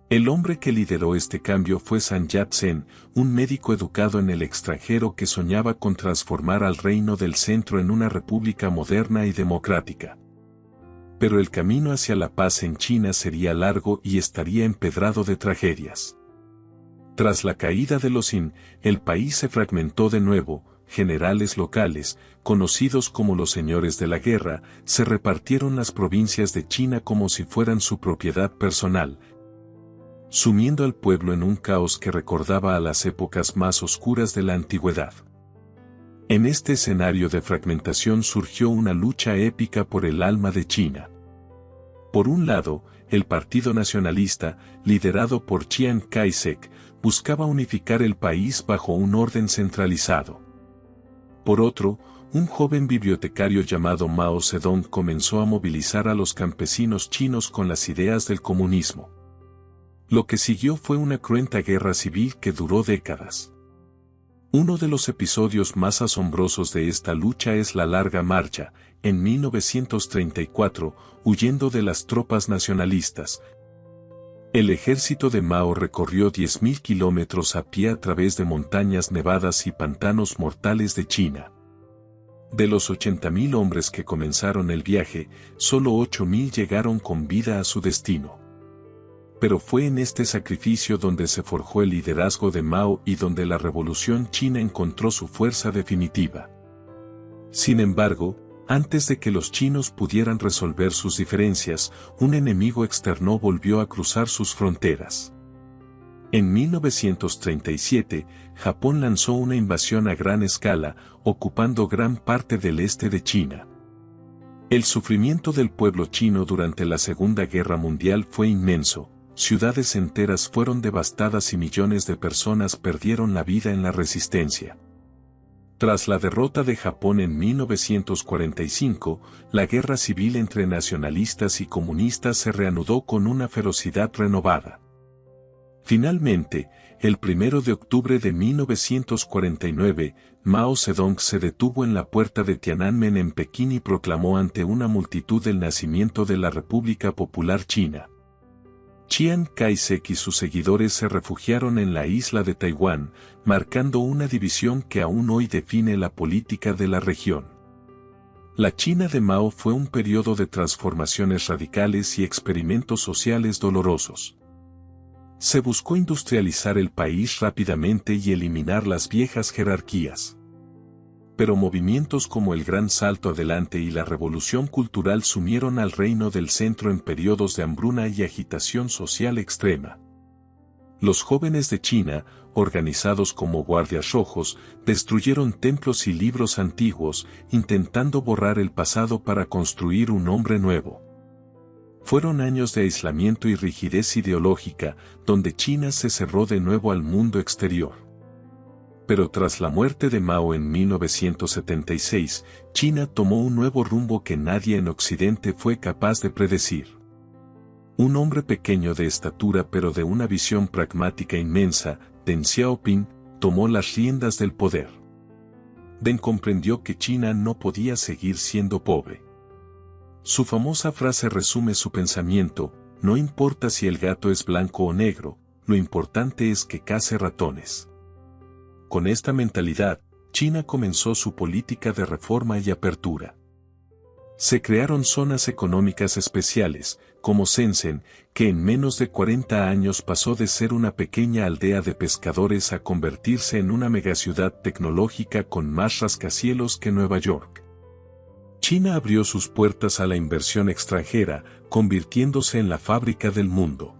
A: El hombre que lideró este cambio fue Sun Yat-sen, un médico educado en el extranjero que soñaba con transformar al reino del centro en una república moderna y democrática. Pero el camino hacia la paz en China sería largo y estaría empedrado de tragedias. Tras la caída de los Qin, el país se fragmentó de nuevo, generales locales, conocidos como los señores de la guerra, se repartieron las provincias de China como si fueran su propiedad personal, sumiendo al pueblo en un caos que recordaba a las épocas más oscuras de la antigüedad. En este escenario de fragmentación surgió una lucha épica por el alma de China. Por un lado, el Partido Nacionalista, liderado por Chiang Kai-shek, buscaba unificar el país bajo un orden centralizado. Por otro, un joven bibliotecario llamado Mao Zedong comenzó a movilizar a los campesinos chinos con las ideas del comunismo. Lo que siguió fue una cruenta guerra civil que duró décadas. Uno de los episodios más asombrosos de esta lucha es la Larga Marcha, en 1934, huyendo de las tropas nacionalistas. El ejército de Mao recorrió 10.000 kilómetros a pie a través de montañas nevadas y pantanos mortales de China. De los 80.000 hombres que comenzaron el viaje, solo 8.000 llegaron con vida a su destino. Pero fue en este sacrificio donde se forjó el liderazgo de Mao y donde la revolución china encontró su fuerza definitiva. Sin embargo, antes de que los chinos pudieran resolver sus diferencias, un enemigo externo volvió a cruzar sus fronteras. En 1937, Japón lanzó una invasión a gran escala, ocupando gran parte del este de China. El sufrimiento del pueblo chino durante la Segunda Guerra Mundial fue inmenso. Ciudades enteras fueron devastadas y millones de personas perdieron la vida en la resistencia. Tras la derrota de Japón en 1945, la guerra civil entre nacionalistas y comunistas se reanudó con una ferocidad renovada. Finalmente, el 1 de octubre de 1949, Mao Zedong se detuvo en la puerta de Tiananmen en Pekín y proclamó ante una multitud el nacimiento de la República Popular China. Chiang Kai-shek y sus seguidores se refugiaron en la isla de Taiwán, marcando una división que aún hoy define la política de la región. La China de Mao fue un periodo de transformaciones radicales y experimentos sociales dolorosos. Se buscó industrializar el país rápidamente y eliminar las viejas jerarquías. Pero movimientos como el Gran Salto Adelante y la Revolución Cultural sumieron al Reino del Centro en periodos de hambruna y agitación social extrema. Los jóvenes de China, organizados como guardias rojos, destruyeron templos y libros antiguos, intentando borrar el pasado para construir un hombre nuevo. Fueron años de aislamiento y rigidez ideológica, donde China se cerró de nuevo al mundo exterior. Pero tras la muerte de Mao en 1976, China tomó un nuevo rumbo que nadie en Occidente fue capaz de predecir. Un hombre pequeño de estatura pero de una visión pragmática inmensa, Deng Xiaoping, tomó las riendas del poder. Deng comprendió que China no podía seguir siendo pobre. Su famosa frase resume su pensamiento: no importa si el gato es blanco o negro, lo importante es que cace ratones. Con esta mentalidad, China comenzó su política de reforma y apertura. Se crearon zonas económicas especiales, como Shenzhen, que en menos de 40 años pasó de ser una pequeña aldea de pescadores a convertirse en una megaciudad tecnológica con más rascacielos que Nueva York. China abrió sus puertas a la inversión extranjera, convirtiéndose en la fábrica del mundo.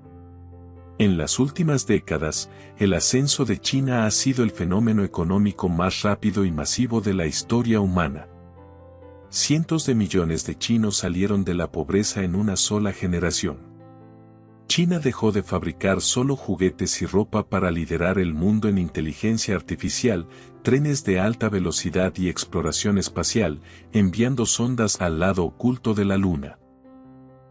A: En las últimas décadas, el ascenso de China ha sido el fenómeno económico más rápido y masivo de la historia humana. Cientos de millones de chinos salieron de la pobreza en una sola generación. China dejó de fabricar solo juguetes y ropa para liderar el mundo en inteligencia artificial, trenes de alta velocidad y exploración espacial, enviando sondas al lado oculto de la Luna.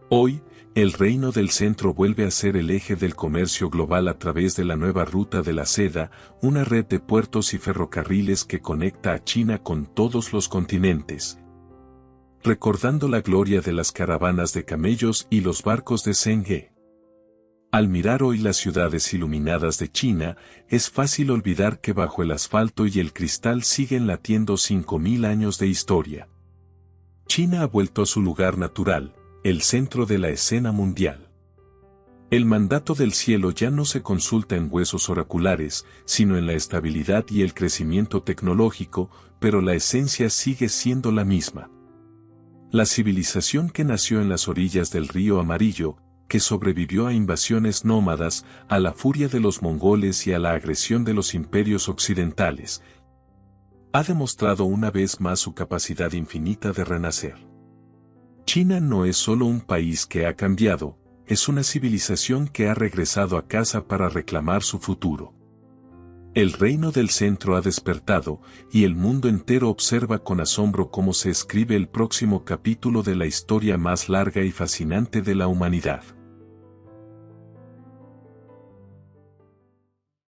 A: Hoy, el Reino del Centro vuelve a ser el eje del comercio global a través de la nueva Ruta de la Seda, una red de puertos y ferrocarriles que conecta a China con todos los continentes. Recordando la gloria de las caravanas de camellos y los barcos de Zhenghe. Al mirar hoy las ciudades iluminadas de China, es fácil olvidar que bajo el asfalto y el cristal siguen latiendo 5000 años de historia. China ha vuelto a su lugar natural, el centro de la escena mundial. El mandato del cielo ya no se consulta en huesos oraculares, sino en la estabilidad y el crecimiento tecnológico, pero la esencia sigue siendo la misma. La civilización que nació en las orillas del río Amarillo, que sobrevivió a invasiones nómadas, a la furia de los mongoles y a la agresión de los imperios occidentales, ha demostrado una vez más su capacidad infinita de renacer. China no es solo un país que ha cambiado, es una civilización que ha regresado a casa para reclamar su futuro. El Reino del Centro ha despertado, y el mundo entero observa con asombro cómo se escribe el próximo capítulo de la historia más larga y fascinante de la humanidad.